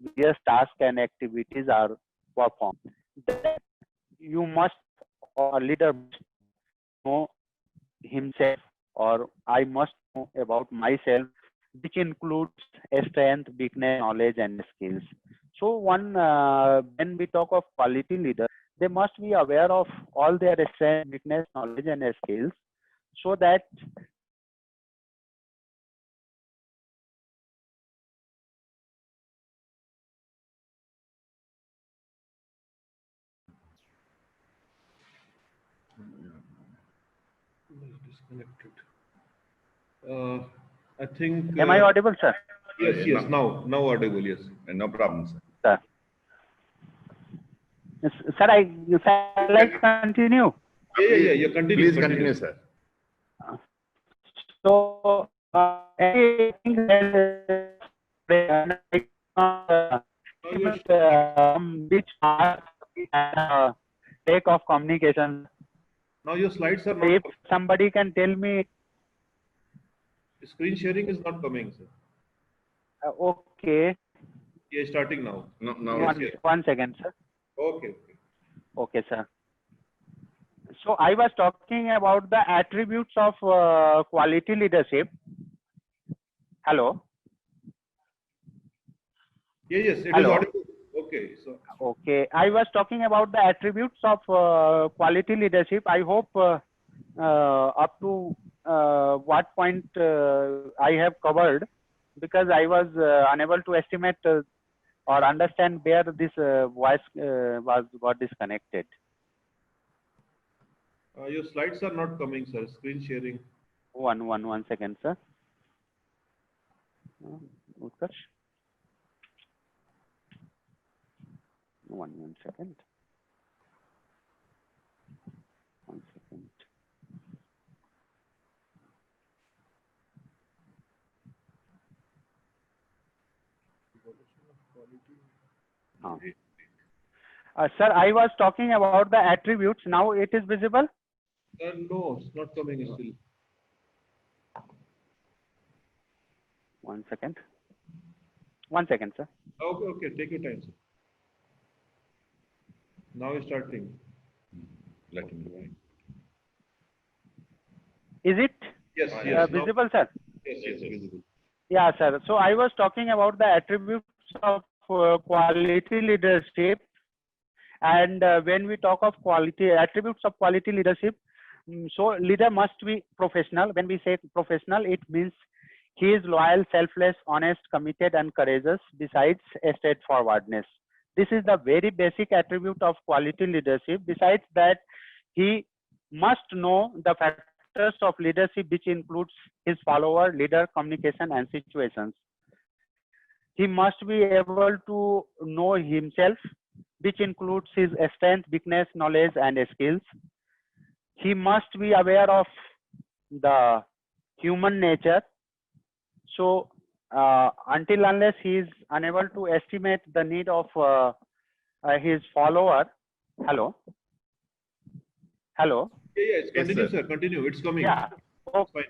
various tasks and activities are performed. Then you must, or a leader must know himself, or I must know about myself, which includes a strength, weakness, knowledge, and skills. So when we talk of quality leader, they must be aware of all their strength, weakness, knowledge, and skills, so that Disconnected. I think. am I audible, sir? Yes, yes. Now audible. Yes. No problem, sir. Sir, yes, sir, shall I continue? Yeah. You continue. Please continue, sir. So, I think which take of communication. Now your slides are not. If somebody can tell me, Screen sharing is not coming, sir. okay, Yeah, starting now. No, one second, sir. Okay. Okay, sir. So I was talking about the attributes of quality leadership. Hello. Yes, it is Hello. audible. Okay, so. Okay, I was talking about the attributes of quality leadership. I hope up to what point I have covered, because I was unable to estimate or understand where this voice got disconnected. Your slides are not coming, sir. Screen sharing. One second, sir. Utkarsh. One second. 1 second. Sir, I was talking about the attributes. Now it is visible? No, it's not coming still. 1 second. 1 second, sir. Okay. Take your time, sir. Now it's starting. Let me know. Is it Yes. visible, sir? Yes, visible. Yeah, sir. So I was talking about the attributes of quality leadership. And when we talk of attributes of quality leadership, so leader must be professional. When we say professional, it means he is loyal, selfless, honest, committed, and courageous, besides straightforwardness. This is the very basic attribute of quality leadership. Besides that, he must know the factors of leadership, which includes his follower, leader, communication, and situations. He must be able to know himself, which includes his strength, weakness, knowledge, and skills. He must be aware of the human nature. So until unless he is unable to estimate the need of his follower. Hello. Yeah, it's Yes, continue, sir. sir. Continue. It's coming. Yeah. It's fine.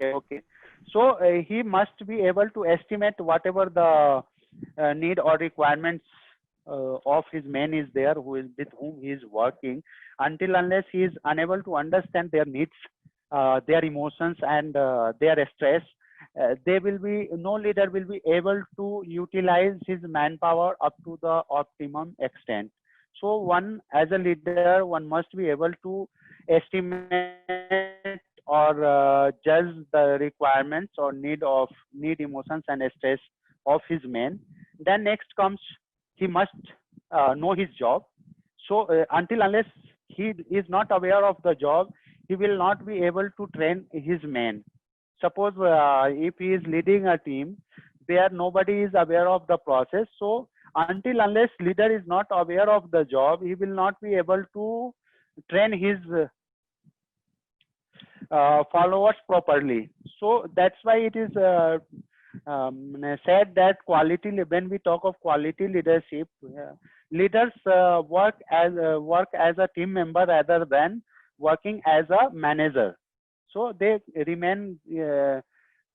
Okay. So he must be able to estimate whatever the need or requirements of his man is there, with whom he is working. Until unless he is unable to understand their needs, their emotions, and their stress, no leader will be able to utilize his manpower up to the optimum extent. So as a leader, one must be able to estimate or judge the requirements or need, emotions, and stress of his men. Then next comes, he must know his job. So until unless he is not aware of the job, he will not be able to train his men. Suppose if he is leading a team where nobody is aware of the process, so until unless leader is not aware of the job, he will not be able to train his followers properly. So that's why it is said that when we talk of quality leadership, leaders work as a team member rather than working as a manager. So they remain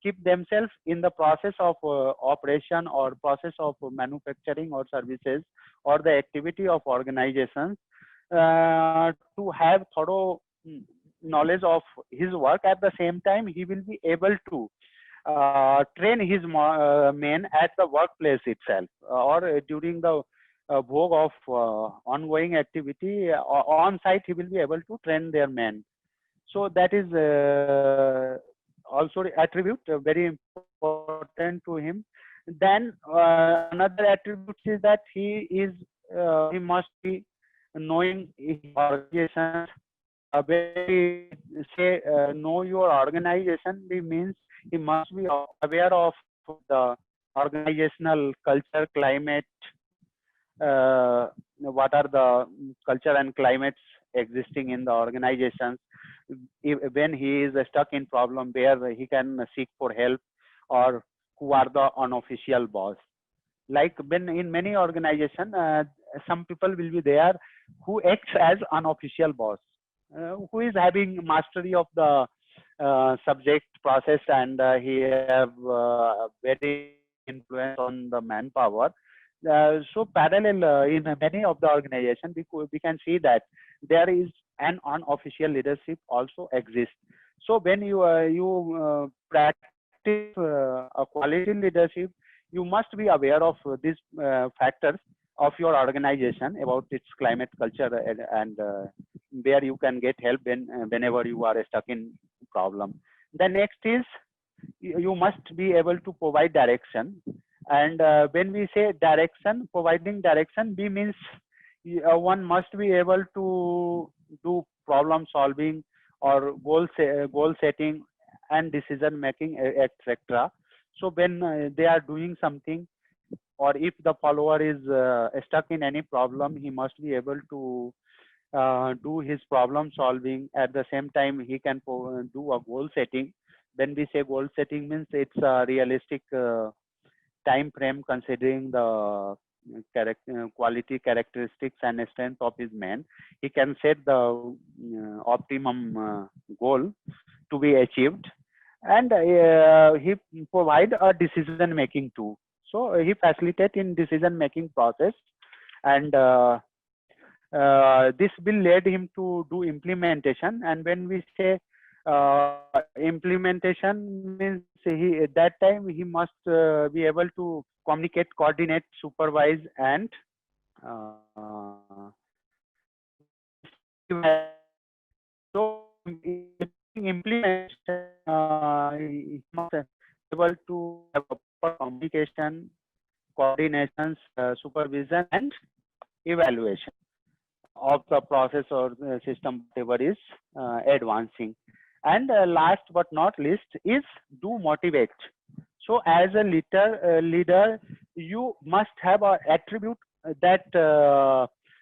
keep themselves in the process of operation or process of manufacturing or services or the activity of organizations to have thorough knowledge of his work. At the same time, he will be able to train his men at the workplace itself or during the vogue of ongoing activity on site. He will be able to train their men. So that is also attribute very important to him. Then another attribute is that he must be knowing his organization. When we say know your organization, it means he must be aware of the organizational culture, climate, what are the culture and climates existing in the organizations. When he is stuck in problem, where he can seek for help, or who are the unofficial boss. Like when in many organizations, some people will be there who acts as unofficial boss, who is having mastery of the subject process, and he have very influence on the manpower. So parallel in many of the organizations, we can see that there is an unofficial leadership also exists. So when you practice a quality leadership, you must be aware of these factors of your organization, about its climate, culture, and where you can get help whenever you are stuck in problem. The next is you must be able to provide direction. And when we say direction, providing direction, we means one must be able to do problem solving or goal setting and decision making, etc. So when they are doing something, or if the follower is stuck in any problem, he must be able to do his problem solving. At the same time, he can do a goal setting. When we say goal setting, means it's a realistic time frame considering the quality, characteristics, and strength of his man. He can set the optimum goal to be achieved, and he provide a decision making too. So he facilitate in decision making process, and this will lead him to do implementation. And when we say implementation, means at that time he must be able to communicate, coordinate, supervise, and so implementation, he must be able to have a proper communication, coordinations, supervision, and evaluation of the process or system, whatever is advancing. And last but not least is do motivate. So as a leader, you must have an attribute that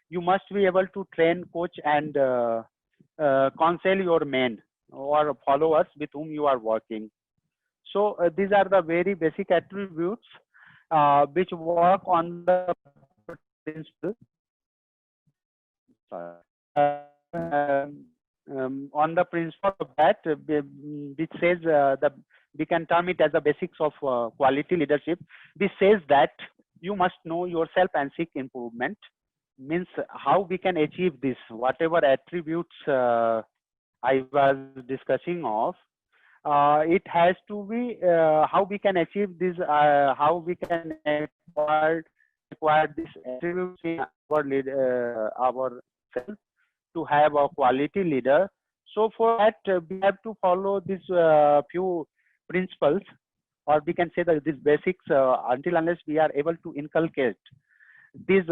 you must be able to train, coach, and counsel your men or followers with whom you are working. So these are the very basic attributes which work on the principle. On the principle of that, which says that we can term it as the basics of quality leadership, which says that you must know yourself and seek improvement. Means how we can achieve this, whatever attributes I was discussing of, it has to be how we can achieve this, how we can acquire this attributes in ourselves to have a quality leader. So for that, we have to follow these few principles, or we can say that these basics, until unless we are able to inculcate these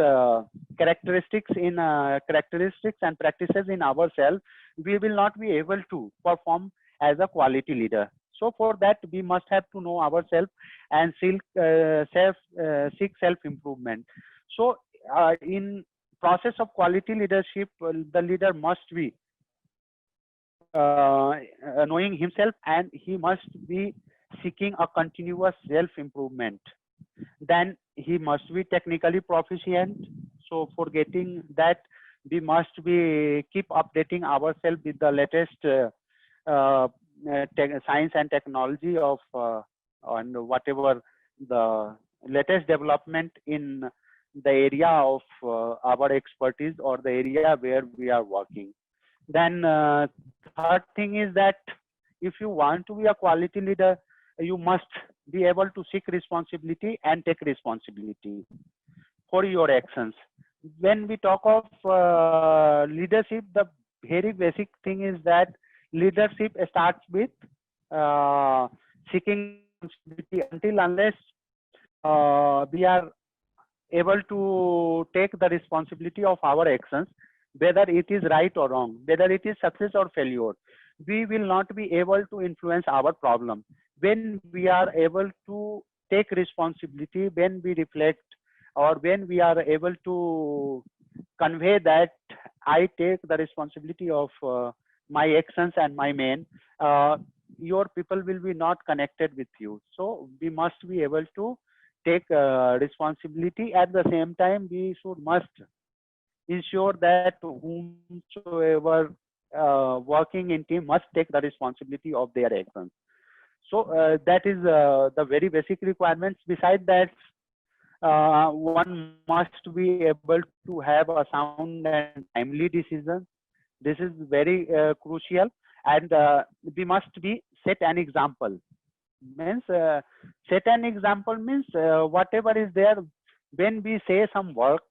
characteristics and practices in ourselves, we will not be able to perform as a quality leader. So for that, we must have to know ourselves and seek self improvement. So in process of quality leadership, the leader must be knowing himself, and he must be seeking a continuous self improvement. Then he must be technically proficient. So for getting that, we must be keep updating ourselves with the latest science and technology of and whatever the latest development in the area of our expertise or the area where we are working. Then third thing is that if you want to be a quality leader, you must be able to seek responsibility and take responsibility for your actions. When we talk of leadership, the very basic thing is that leadership starts with seeking responsibility. Until unless we are able to take the responsibility of our actions, whether it is right or wrong, whether it is success or failure, we will not be able to influence our problem. When we are able to take responsibility, when we reflect, or when we are able to convey that I take the responsibility of my actions and my main, your people will be not connected with you. So we must be able to take responsibility. At the same time, we must ensure that whomsoever working in team must take the responsibility of their actions. So that is the very basic requirements. Besides that, one must be able to have a sound and timely decision. This is very crucial, and we must be set an example. Means set an example means whatever is there, when we say some work,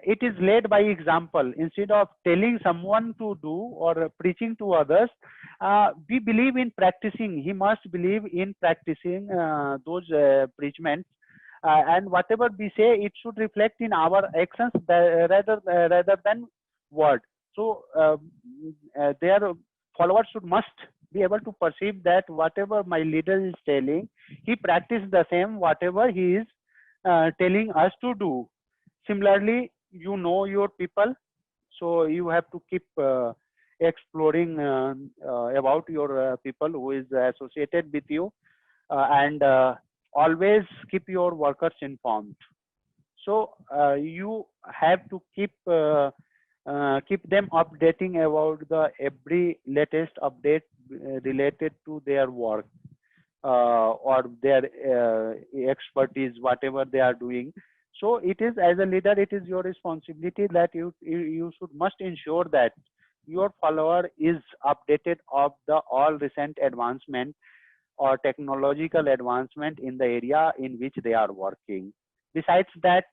it is led by example. Instead of telling someone to do or preaching to others, we believe in practicing. He must believe in practicing those preachments, and whatever we say, it should reflect in our actions rather than word. So their followers must be able to perceive that whatever my leader is telling, he practices the same whatever he is telling us to do. Similarly, you know your people, so you have to keep exploring about your people who is associated with you, and always keep your workers informed. So you have to keep them updating about the every latest update related to their work or their expertise, whatever they are doing. So it is, as a leader, it is your responsibility that you must ensure that your follower is updated of the all recent advancement or technological advancement in the area in which they are working. Besides that,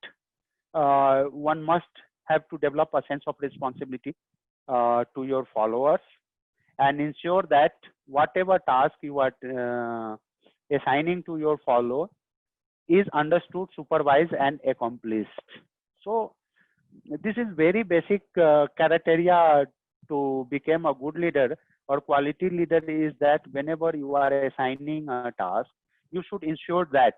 one must have to develop a sense of responsibility to your followers and ensure that whatever task you are assigning to your follower is understood, supervised, and accomplished. So this is very basic criteria to become a good leader or quality leader, is that whenever you are assigning a task, you should ensure that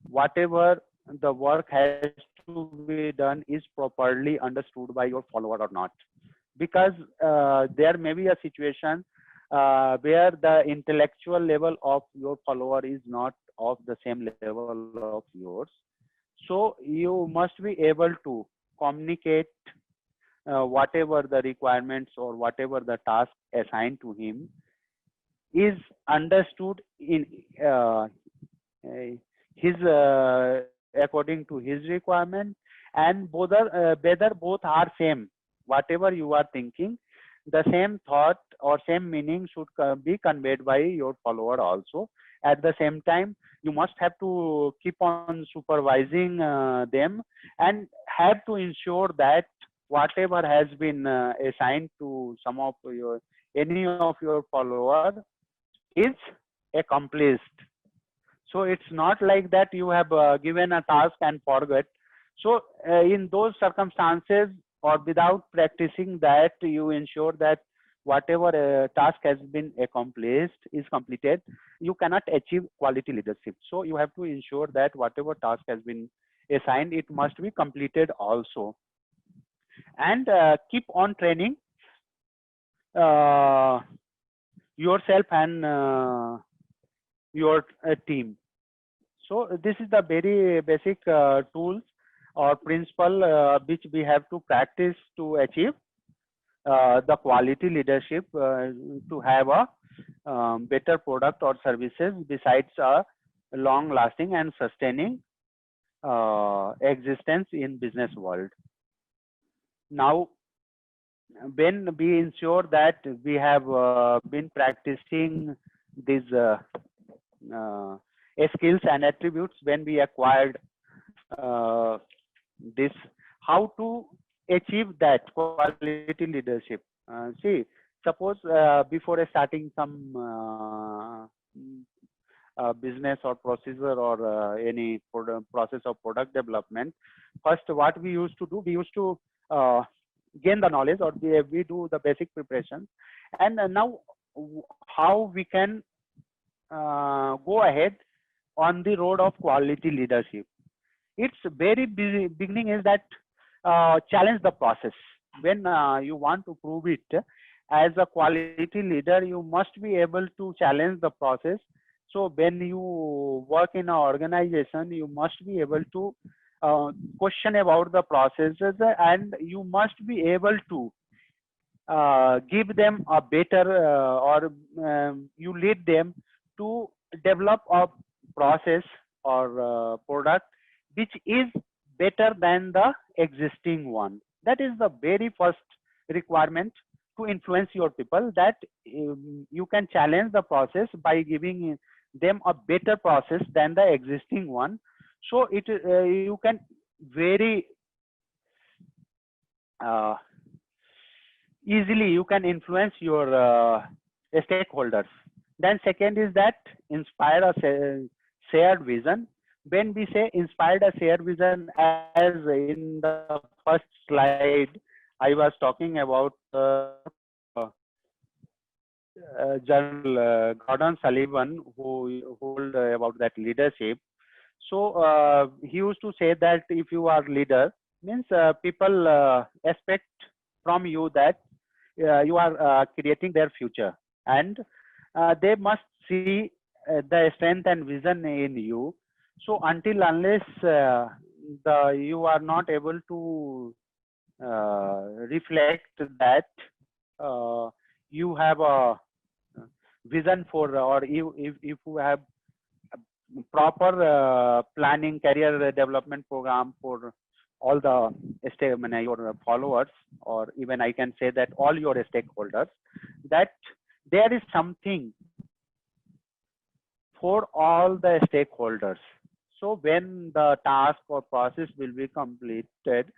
whatever the work has to be done is properly understood by your follower or not. Because there may be a situation where the intellectual level of your follower is not of the same level of yours. So you must be able to communicate whatever the requirements or whatever the task assigned to him is understood in his according to his requirement, and whether both are same. Whatever you are thinking, the same thought or same meaning should be conveyed by your follower also. At the same time, you must have to keep on supervising them and have to ensure that whatever has been assigned to any of your followers is accomplished. So it's not like that you have given a task and forget. So in those circumstances or without practicing that, you ensure that whatever task has been accomplished is completed, you cannot achieve quality leadership. So you have to ensure that whatever task has been assigned, it must be completed also. And keep on training yourself and your team. So this is the very basic tools or principle which we have to practice to achieve the quality leadership, to have a better product or services besides a long lasting and sustaining existence in business world. Now, when we ensure that we have been practicing these skills and attributes, when we acquired this, how to achieve that quality leadership. See, suppose before starting some business or procedure or any process of product development, first what we used to do, we used to gain the knowledge, or we do the basic preparation, and now how we can go ahead on the road of quality leadership. Its very beginning is that challenge the process. When you want to prove it as a quality leader, you must be able to challenge the process. So when you work in an organization, you must be able to question about the processes, and you must be able to give them a better or you lead them to develop a process or product which is better than the existing one. That is the very first requirement to influence your people, that you can challenge the process by giving them a better process than the existing one. So it you can very easily you can influence your stakeholders. Then second is that inspire a shared vision. When we say inspired a shared vision, as in the first slide I was talking about General Gordon Sullivan, who told about that leadership. So he used to say that if you are leader, means people expect from you that you are creating their future, and they must see the strength and vision in you. So until unless you are not able to reflect that you have a vision for, or if you have proper planning, career development program for all the your followers, or even I can say that all your stakeholders, that there is something for all the stakeholders. So when the task or process will be completed,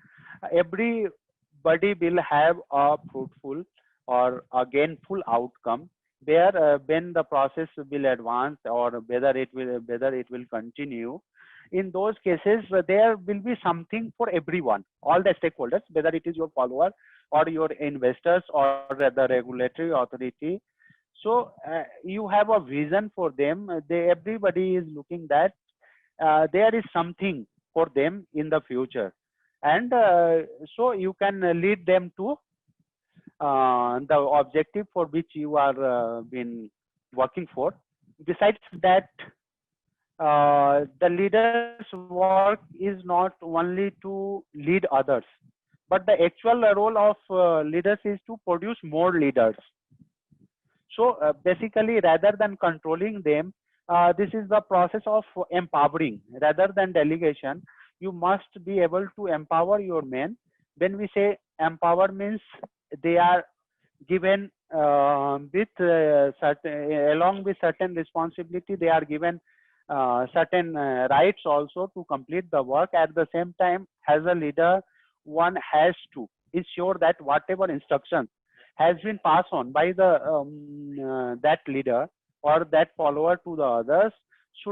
everybody will have a fruitful or a gainful outcome, where when the process will advance or whether it will continue. In those cases, there will be something for everyone, all the stakeholders, whether it is your follower or your investors or the regulatory authority. So you have a vision for them. Everybody is looking that there is something for them in the future, and so you can lead them to the objective for which you are been working for. Besides that, the leader's work is not only to lead others, but the actual role of leaders is to produce more leaders. So basically, rather than controlling them, this is the process of empowering rather than delegation. You must be able to empower your men. When we say empower, means they are given with along with certain responsibility, they are given certain rights also to complete the work. At the same time, as a leader, one has to ensure that whatever instructions has been passed on by the that leader or that follower to the others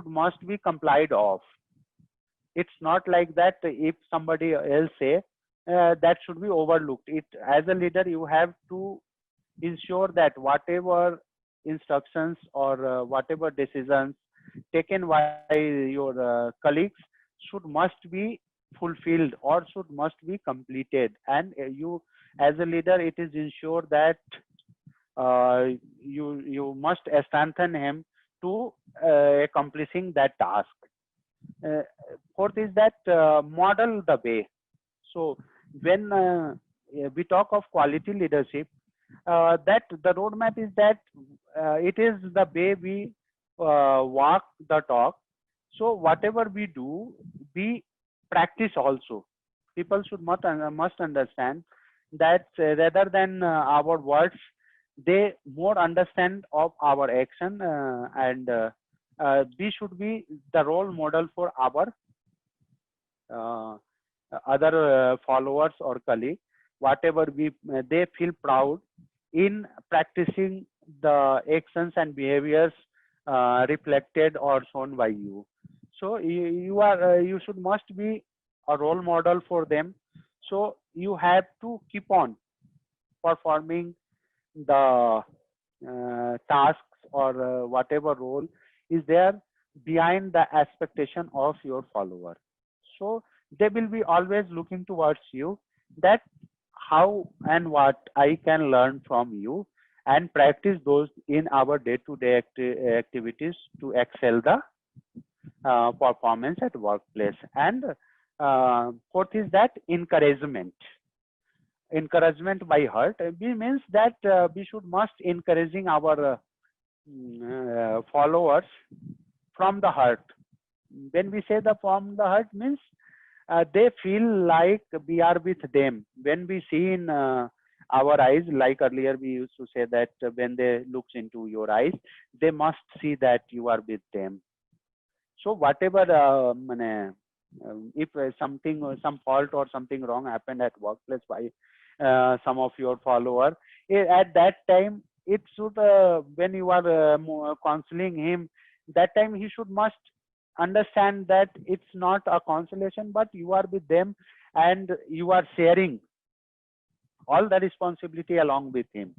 must be complied of. It's not like that if somebody else say, that should be overlooked. It, as a leader, you have to ensure that whatever instructions or whatever decisions taken by your colleagues must be fulfilled or must be completed, and you as a leader, it is ensure that you must strengthen him to accomplishing that task. uh, Fourth is that model the way. So when we talk of quality leadership, that the roadmap is that it is the way we walk the talk. So whatever we do, we practice also. People should must understand that rather than our words, they more understand of our action, and we should be the role model for our uh, other followers or colleagues. Whatever they feel proud in practicing the actions and behaviors reflected or shown by you. So you should must be a role model for them. So you have to keep on performing the tasks or whatever role is there behind the expectation of your follower. So they will be always looking towards you, that how and what I can learn from you, and practice those in our day-to-day activities to excel the performance at workplace. And fourth is that encouragement by heart. We means that we should must encouraging our followers from the heart. When we say the from the heart means they feel like we are with them. When we see in our eyes, like earlier we used to say that when they looks into your eyes, they must see that you are with them. So whatever if something or some fault or something wrong happened at workplace by some of your follower, at that time it should when you are counseling him, that time he should must understand that it's not a consolation, but you are with them and you are sharing all the responsibility along with him.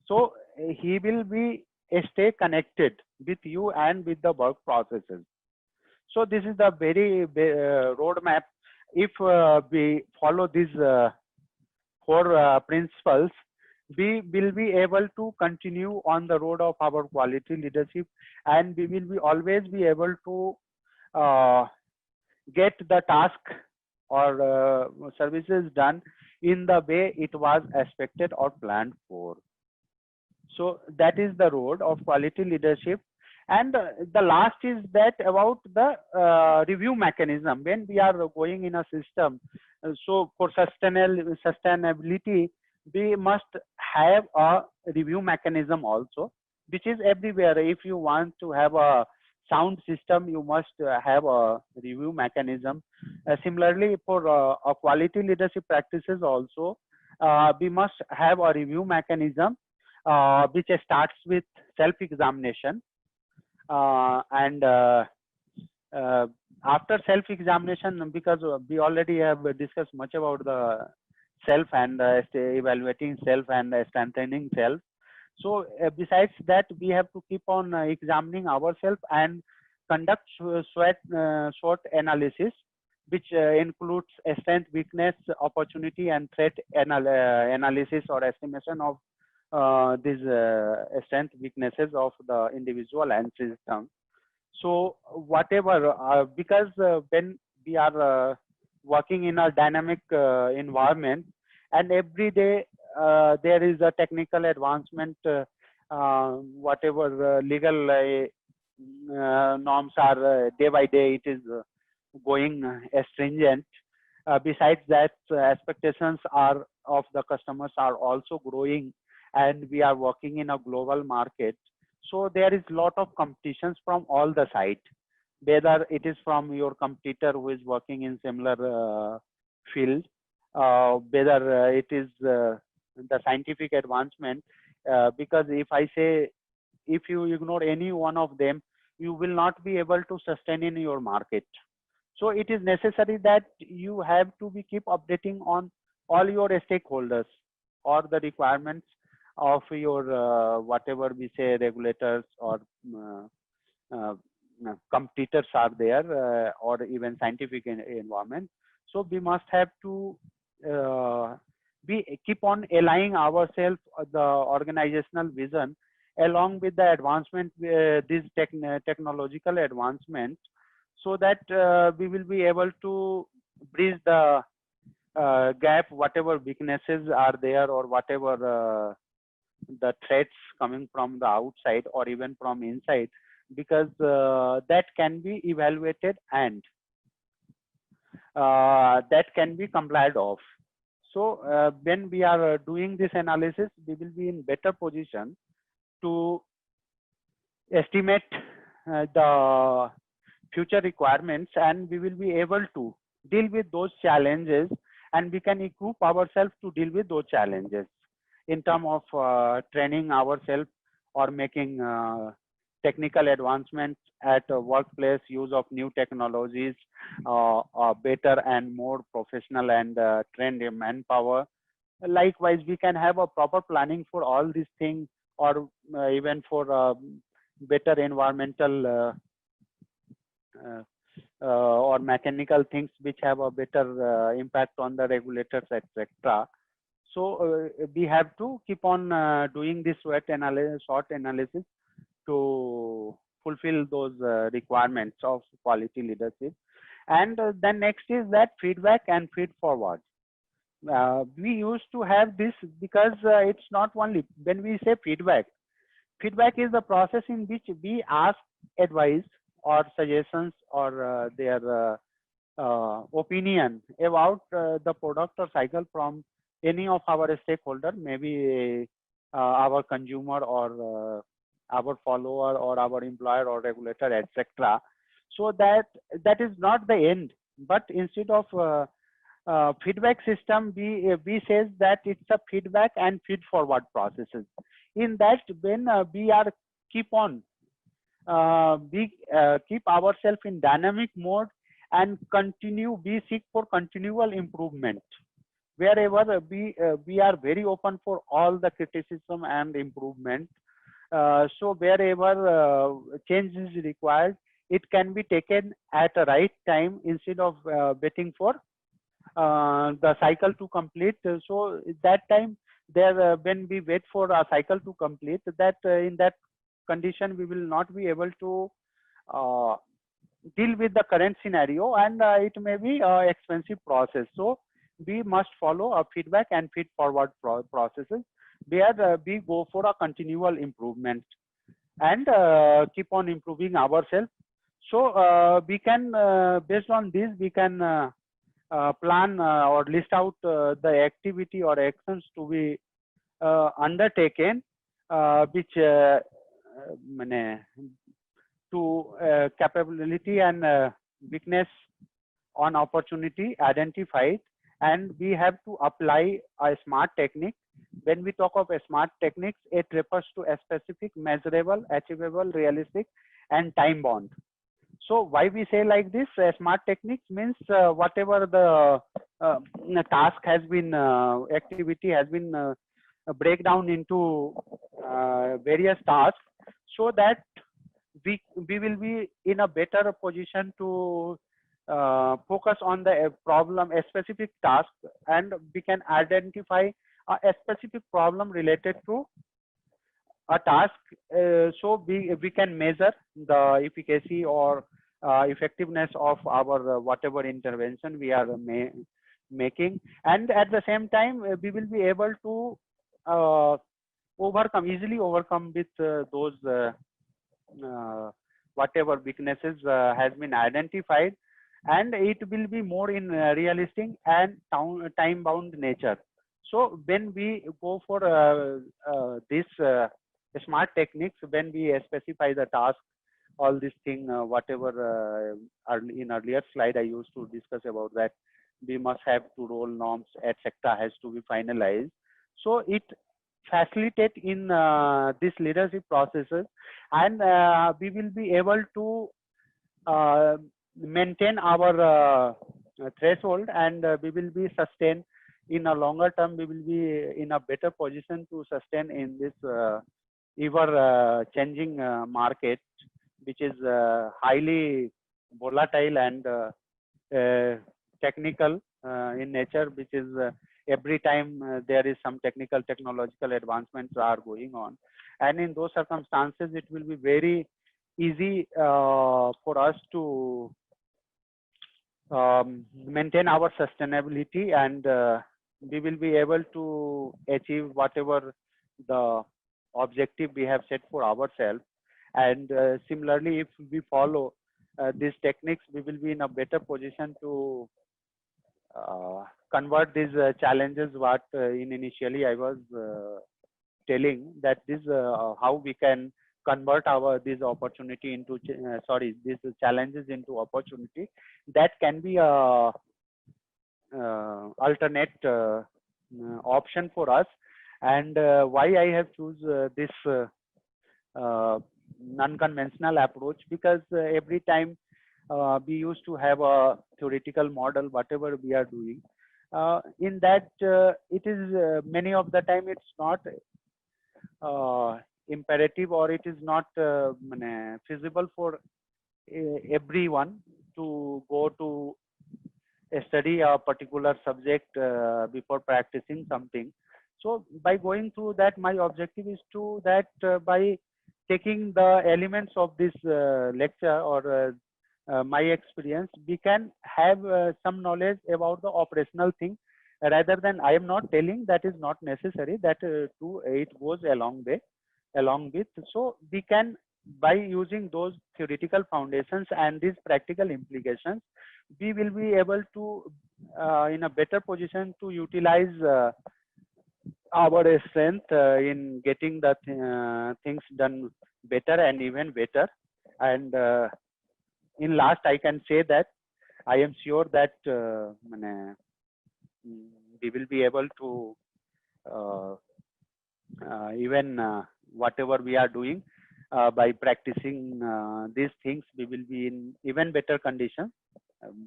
So he will be stay connected with you and with the work processes. So this is the very roadmap. If we follow these four principles, we will be able to continue on the road of our quality leadership, and we will be always be able to get the task or services done in the way it was expected or planned for. So that is the road of quality leadership. And the last is that about the review mechanism. When we are going in a system, so for sustainability, we must have a review mechanism also, which is everywhere. If you want to have a sound system, you must have a review mechanism. Similarly, for quality leadership practices also, we must have a review mechanism which starts with self-examination. And after self-examination, because we already have discussed much about the self and evaluating self and strengthening self. So besides that, we have to keep on examining ourselves and conduct SWOT analysis, which includes strength, weakness, opportunity, and threat analysis or estimation of these strength, weaknesses of the individual and system. So whatever, because when we are working in a dynamic environment, and every day there is a technical advancement, whatever legal norms are day by day, it is going stringent. Besides that, expectations are of the customers are also growing, and we are working in a global market. So there is a lot of competitions from all the sides, whether it is from your competitor who is working in similar field, whether it is the scientific advancement, because if I say, if you ignore any one of them, you will not be able to sustain in your market. So it is necessary that you have to be keep updating on all your stakeholders or the requirements of your whatever we say regulators or uh, competitors are there or even scientific environment. So we must have to keep on aligning ourselves the organizational vision along with the advancement, these technological advancements, so that we will be able to bridge the gap, whatever weaknesses are there or whatever the threats coming from the outside or even from inside, because that can be evaluated and that can be complied of. So when we are doing this analysis, we will be in better position to estimate the future requirements, and we will be able to deal with those challenges, and we can equip ourselves to deal with those challenges in terms of training ourselves or making technical advancements at workplace, use of new technologies, better and more professional and trained manpower. Likewise, we can have a proper planning for all these things, or even for better environmental or mechanical things which have a better impact on the regulators, etc. So we have to keep on doing this short analysis to fulfill those requirements of quality leadership. And then next is that feedback and feed forward. We used to have this because it's not only when we say feedback. Feedback is the process in which we ask advice or suggestions or their opinion about the product or cycle from any of our stakeholder, maybe our consumer or our follower or our employer or regulator, etc. So that is not the end, but instead of feedback system, we says that it's a feedback and feed forward processes. In that, when we are keep on we keep ourselves in dynamic mode and we seek for continual improvement. Wherever we are very open for all the criticism and improvement. So wherever change is required, it can be taken at the right time instead of waiting for the cycle to complete. So that time there, when we wait for a cycle to complete, that in that condition we will not be able to deal with the current scenario, and it may be an expensive process. So we must follow a feedback and feed forward processes where we go for a continual improvement and keep on improving ourselves. So we can, based on this, we can plan or list out the activity or actions to be undertaken, which to capability and weakness on opportunity identified, and we have to apply a SMART technique. When we talk of a SMART techniques, it refers to a specific, measurable, achievable, realistic, and time bound. So why we say like this? SMART techniques means whatever the task has been, activity has been break down into various tasks, so that we will be in a better position to focus on the problem, a specific task, and we can identify a specific problem related to a task. So we can measure the efficacy or effectiveness of our whatever intervention we are making, and at the same time we will be able to easily overcome with those whatever weaknesses has been identified, and it will be more in realistic and time bound nature. So when we go for this SMART techniques, when we specify the task, all this thing, whatever in earlier slide I used to discuss about that, we must have to role norms, etc. has to be finalized. So it facilitate in this leadership processes, and we will be able to maintain our threshold, and we will be sustained in a longer term. We will be in a better position to sustain in this ever changing market, which is highly volatile and technical in nature, which is every time there is some technological advancements are going on. And in those circumstances, it will be very easy for us to maintain our sustainability, and we will be able to achieve whatever the objective we have set for ourselves. And similarly, if we follow these techniques, we will be in a better position to convert these challenges what initially I was telling, that this how we can convert these opportunity into these challenges into opportunity. That can be a alternate option for us. And why I have choose this non-conventional approach, because every time we used to have a theoretical model whatever we are doing. In that it is many of the time it's not imperative, or it is not feasible for everyone to go to study a particular subject before practicing something. So by going through that, my objective is to that by taking the elements of this lecture or my experience, we can have some knowledge about the operational thing, rather than I am not telling that is not necessary, that too it goes along with. So we can, by using those theoretical foundations and these practical implications, we will be able to in a better position to utilize our strength in getting the things done better and even better. And in last, I can say that I am sure that we will be able to even whatever we are doing by practicing these things, we will be in even better condition,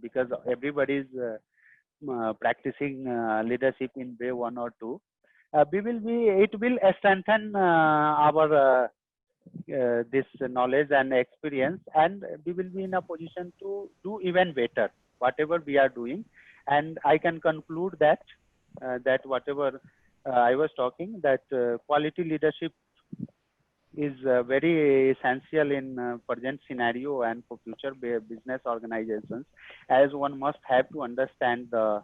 because everybody is practicing leadership in way 1 or 2. It will strengthen our this knowledge and experience, and we will be in a position to do even better whatever we are doing. And I can conclude that that whatever I was talking, that quality leadership is very essential in present scenario and for future business organizations, as one must have to understand the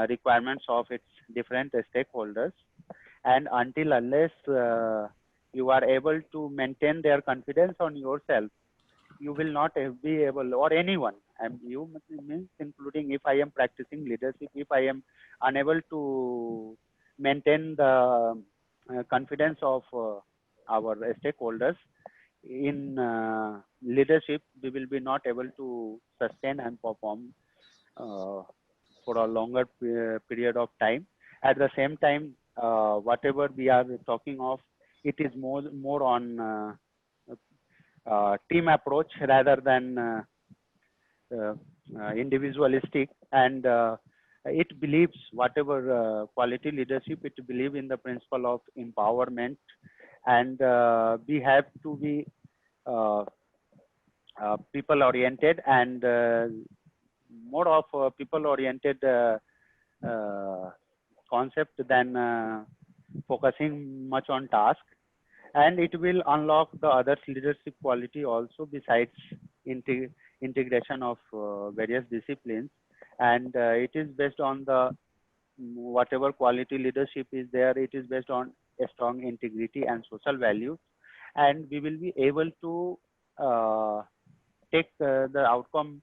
requirements of its different stakeholders. And until unless you are able to maintain their confidence on yourself, you will not be able, or anyone, and you means including, if I am practicing leadership, if I am unable to maintain the confidence of our stakeholders in leadership, we will be not able to sustain and perform for a longer period of time. At the same time, whatever we are talking of, it is more on team approach rather than individualistic. And it believes, whatever quality leadership, it believes in the principle of empowerment. And we have to be people oriented, and more of people oriented concept than focusing much on task. And it will unlock the other leadership quality also, besides integration of various disciplines. And it is based on the whatever quality leadership is there, it is based on a strong integrity and social values. And we will be able to take the outcome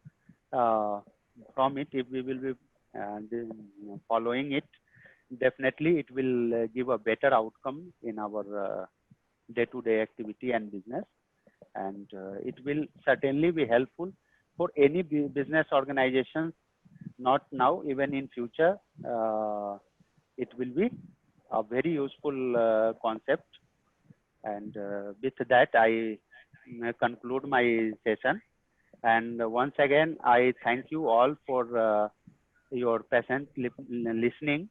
from it. If we will be following it, definitely it will give a better outcome in our day-to-day activity and business. And it will certainly be helpful for any business organizations, not now, even in future. It will be a very useful concept. And with that, I conclude my session. And once again, I thank you all for your patient listening,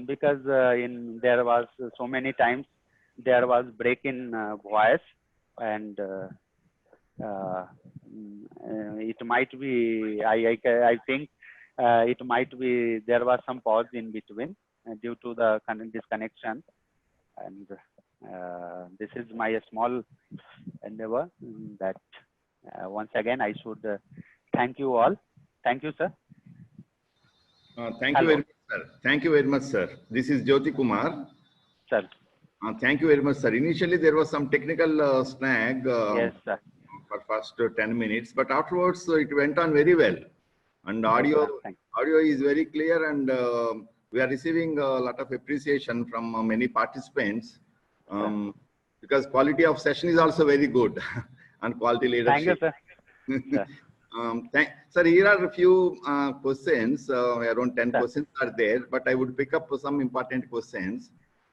because there was so many times there was break in voice, and it might be, I think it might be there was some pause in between due to the disconnection, and this is my small endeavor that once again I should thank you all. Thank you, sir. Thank you very much, sir. Thank you very much, sir. This is Jyoti Kumar. Sir. Thank you very much, sir. Initially, there was some technical snag Yes, sir. for first 10 minutes, but afterwards it went on very well. And audio is very clear, and we are receiving a lot of appreciation from many participants, because quality of session is also very good and quality leadership. Thank you, sir. Sir, here are a few questions, around 10 questions are there, but I would pick up some important questions.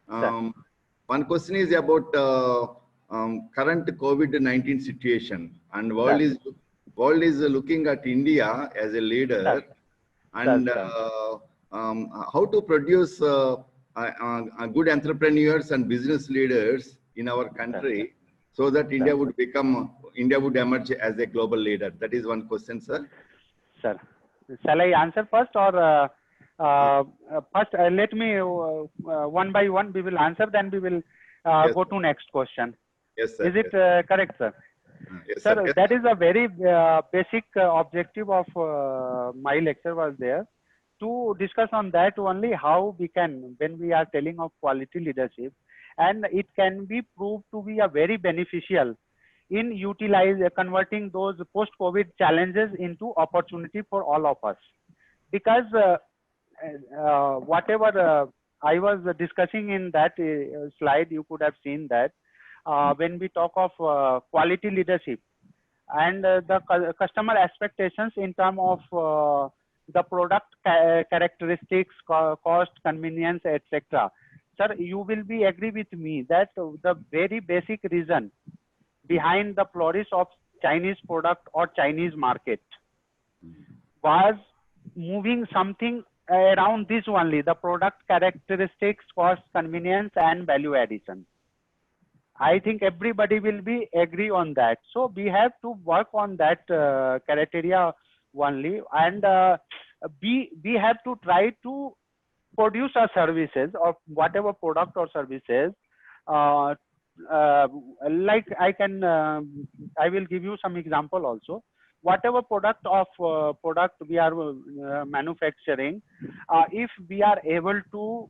One question is about current COVID-19 situation, and world is looking at India as a leader, and how to produce good entrepreneurs and business leaders in our country, so that India would emerge as a global leader. That is one question, sir. Sir, shall I answer first, or first let me one by one we will answer, then we will go to next question. Yes, sir. Is it correct, sir? Yes, sir. Yes, that is a very basic objective of my lecture was there, to discuss on that only, how we can, when we are telling of quality leadership, and it can be proved to be a very beneficial in converting those post-COVID challenges into opportunity for all of us. Because whatever I was discussing in that slide, you could have seen that when we talk of quality leadership and the customer expectations in terms of the product characteristics, cost, convenience, etc. Sir, you will be agree with me that the very basic reason behind the flourish of Chinese product or Chinese market was moving something around this only, the product characteristics, cost, convenience, and value addition. I think everybody will be agree on that. So we have to work on that criteria only, and we have to try to produce our services or whatever product or services. Like I will give you some example also. Whatever product we are manufacturing, if we are able to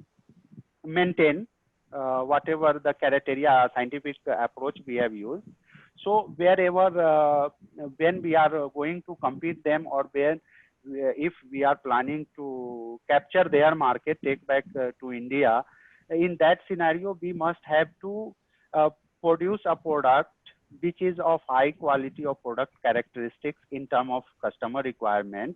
maintain whatever the criteria, scientific approach we have used, so wherever when we are going to compete them, or when if we are planning to capture their market, take back to India, in that scenario we must have to produce a product which is of high quality of product characteristics in terms of customer requirement.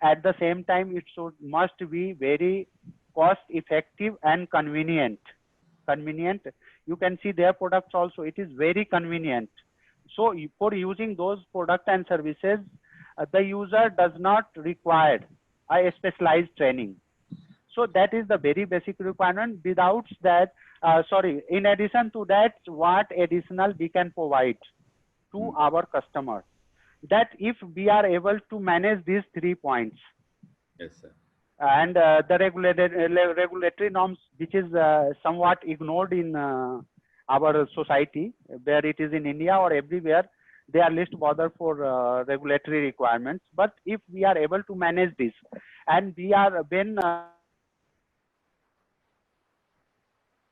At the same time, it must be very cost effective and convenient. You can see their products also, it is very convenient. So for using those products and services, the user does not require a specialized training. So that is the very basic requirement. Without that, in addition to that, what additional we can provide to our customer, that if we are able to manage these 3 points. Yes, sir. And the regulatory norms, which is somewhat ignored in our society, where it is in India or everywhere, they are least bothered for regulatory requirements. But if we are able to manage this, and we are when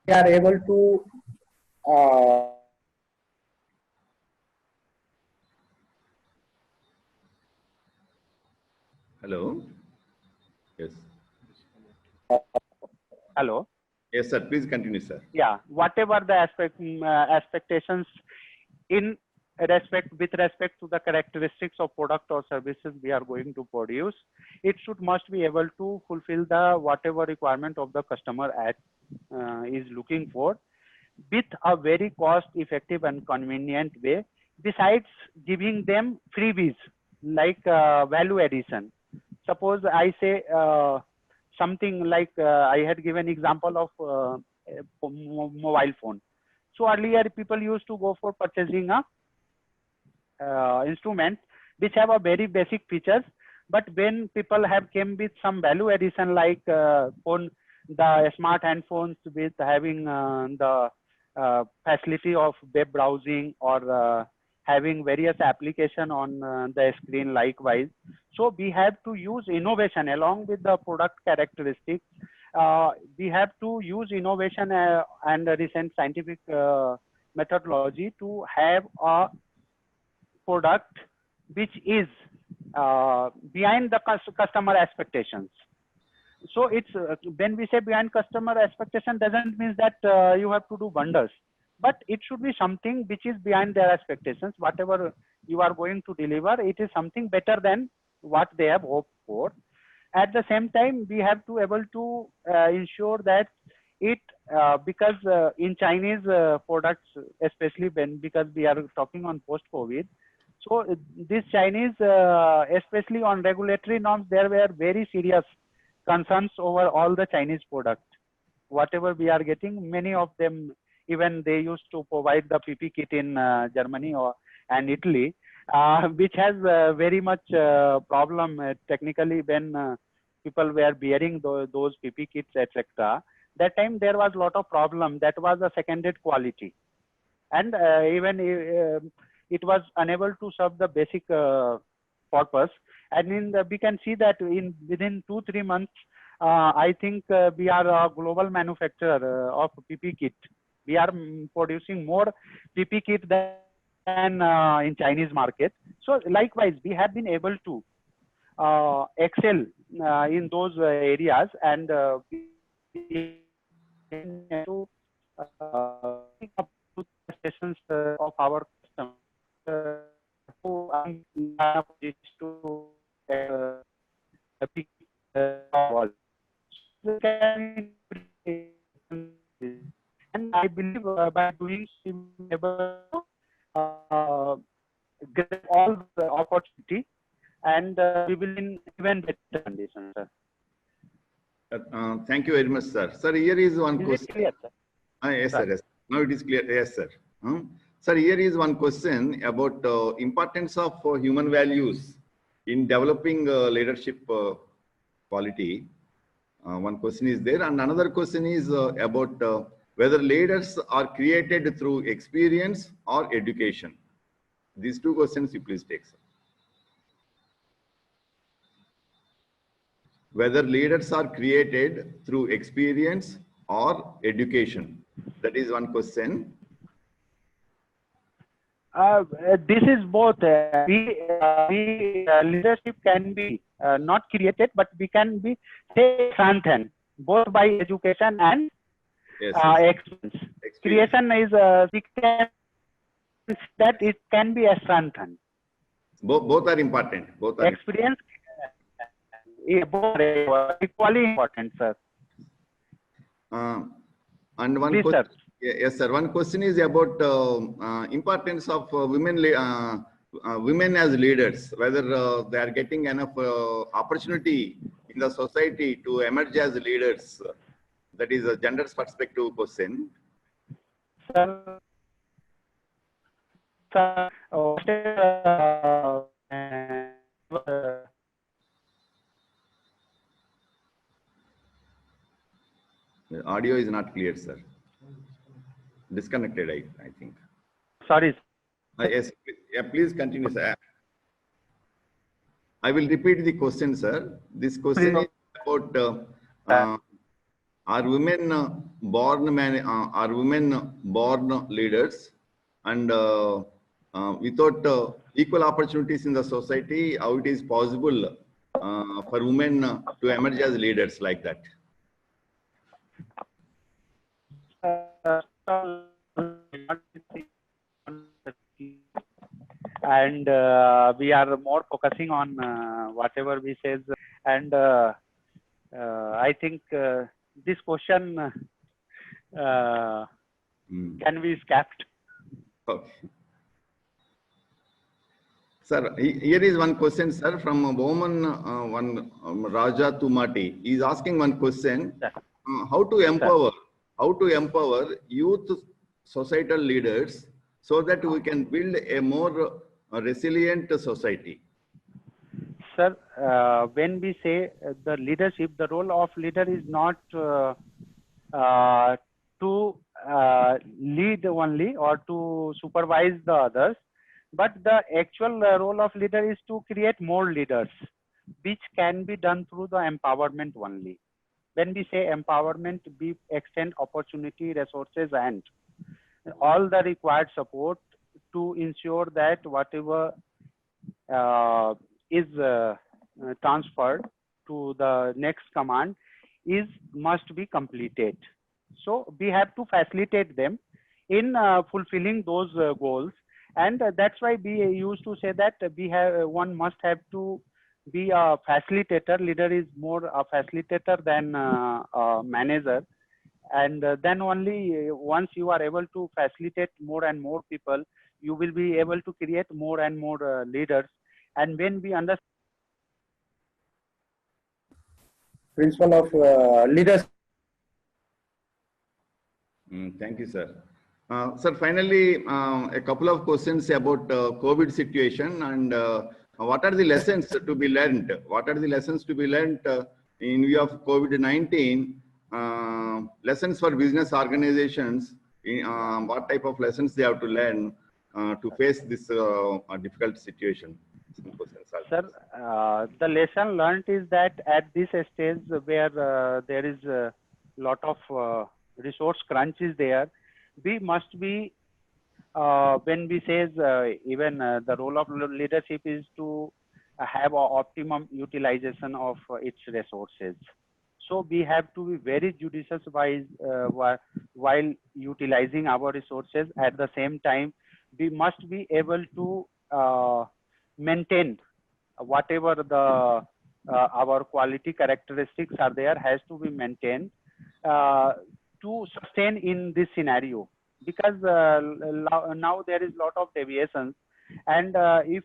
we are able to Hello. Yes. Hello. Yes, sir. Please continue, sir. Yeah. Whatever the expectations in with respect to the characteristics of product or services we are going to produce, it must be able to fulfill the whatever requirement of the customer is looking for, with a very cost effective and convenient way, besides giving them freebies. like value addition. Suppose I say something like I had given example of mobile phone. So earlier people used to go for purchasing a instrument which have a very basic features, but when people have came with some value addition like the smart handphones with having the facility of web browsing or having various application on the screen likewise. So we have to use innovation along with the product characteristics. We have to use innovation and recent scientific methodology to have a product which is behind the customer expectations. So it's when we say behind customer expectation doesn't mean that you have to do wonders, but it should be something which is behind their expectations. Whatever you are going to deliver, it is something better than what they have hoped for. At the same time, we have to able to ensure that it because in Chinese products, especially because we are talking on post-COVID. So this Chinese, especially on regulatory norms, there were very serious concerns over all the Chinese products. Whatever we are getting, many of them, even they used to provide the PP kit in Germany and Italy, which has very much problem technically when people were bearing those PP kits, etc. That time there was a lot of problem. That was a seconded quality, and even it was unable to serve the basic purpose. And we can see that within 2-3 months, I think we are a global manufacturer of PP kit. We are producing more PP kit than in Chinese market. So likewise, we have been able to excel in those areas, and to pick up the expectations of our customers. And I believe by doing so, we will be able to get all the opportunity, and we will in even better conditions, sir. Thank you very much, sir. Sir, here is one Is question. it clear, sir? Yes, sir. Yes. Now it is clear. Yes, sir. Sir, here is one question about importance of human values in developing leadership quality. One question is there, and another question is about whether leaders are created through experience or education. These two questions you please take, sir. Whether leaders are created through experience or education. That is one question. This is both. Leadership can be not created, but we can be strengthened both by education and experience. Creation is we can that it can be strengthened. Both are important. Both are experience. Both are equally important, sir. And one Please, question. Sir. Yes, sir. One question is about importance of women as leaders, whether they are getting enough opportunity in the society to emerge as leaders. That is a gender perspective question. Sir, the audio is not clear, sir. Disconnected, I think. Sorry. Yes, yeah, please continue, sir. I will repeat the question, sir. This question is about are women born leaders, and without equal opportunities in the society, how it is possible for women to emerge as leaders like that? And we are more focusing on whatever we says, and I think this question can be scrapped. Okay. Sir, here is one question, sir, from a woman, Raja Tumati. He is asking one question: how to empower youth societal leaders so that we can build a more resilient society? Sir, when we say the leadership, the role of leader is not to lead only or to supervise the others, but the actual role of leader is to create more leaders, which can be done through the empowerment only. When we say empowerment, we extend opportunity, resources, and all the required support to ensure that whatever is transferred to the next command must be completed. So we have to facilitate them in fulfilling those goals, and that's why we used to say that one must have to be a facilitator. Leader is more a facilitator than a manager, and then only once you are able to facilitate more and more people, you will be able to create more and more leaders. And when we understand principle of leaders. Thank you, sir. Sir, finally, a couple of questions about COVID situation and what are the lessons to be learned? What are the lessons to be learned in view of COVID-19? Lessons for business organizations, what type of lessons they have to learn to face this difficult situation? Sir, the lesson learned is that at this stage where there is a lot of resource crunch is there, we must be, when we say even the role of leadership is to have an optimum utilization of its resources. So we have to be very judicious while utilizing our resources. At the same time, we must be able to maintain whatever the our quality characteristics are there has to be maintained to sustain in this scenario, because now there is lot of deviations, and if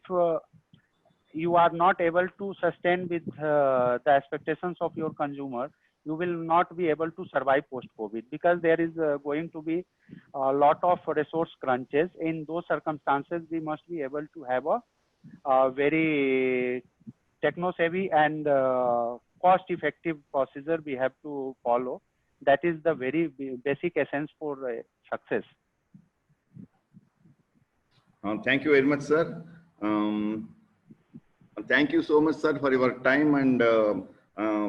you are not able to sustain with the expectations of your consumer, you will not be able to survive post-COVID, because there is going to be a lot of resource crunches. In those circumstances, we must be able to have a very techno-savvy and cost-effective procedure we have to follow. That is the very basic essence for success. Thank you very much, sir. Thank you so much, sir, for your time. And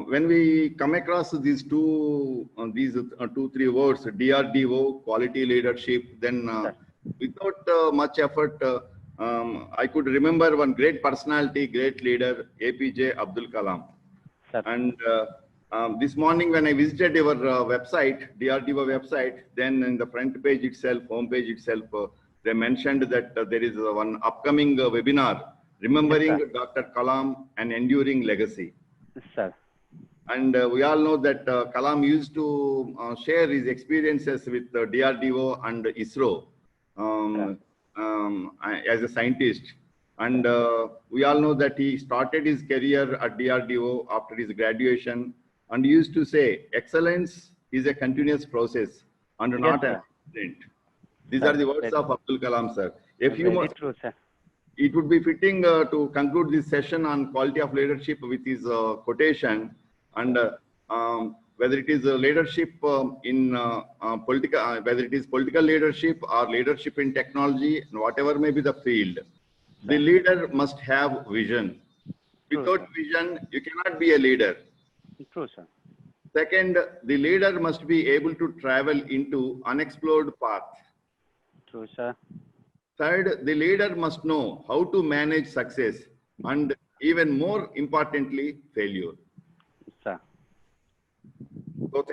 when we come across these two, three words, DRDO, quality leadership, then without much effort, I could remember one great personality, great leader, APJ Abdul Kalam. Sir. And this morning when I visited your website, DRDO website, then in the front page itself, home page itself, they mentioned that there is one upcoming webinar, Remembering Dr. Kalam, an Enduring Legacy. Yes, sir. And we all know that Kalam used to share his experiences with DRDO and ISRO as a scientist. And we all know that he started his career at DRDO after his graduation, and he used to say, excellence is a continuous process and not an accident. These are the words of Abdul Kalam, sir. True, sir. It would be fitting to conclude this session on quality of leadership with his quotation, and whether it is leadership in political, whether it is political leadership or leadership in technology, whatever may be the field, the leader must have vision. Without vision, you cannot be a leader. True, sir. Second, the leader must be able to travel into unexplored path. True, sir. Third, the leader must know how to manage success and, even more importantly, failure. Sir. So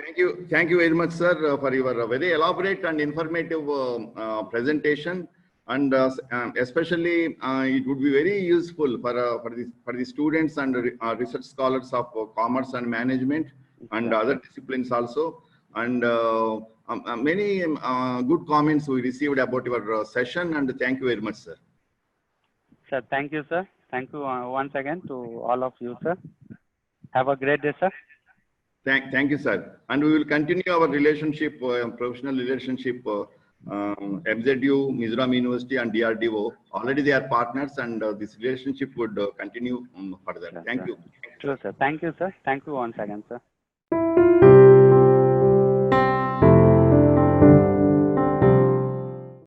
thank you very much, sir, for your very elaborate and informative presentation. And especially, it would be very useful for the students and research scholars of commerce and management and other disciplines also. And many good comments we received about your session, and thank you very much, sir. Sir, thank you, sir. Thank you once again to all of you, sir. Have a great day, sir. Thank you, sir. And we will continue our relationship, professional relationship, MZU, Mizoram University and DRDO. Already they are partners, and this relationship would continue further. Sure, Thank sir. you. Sure, sir. Thank you, sir. Thank you once again, sir.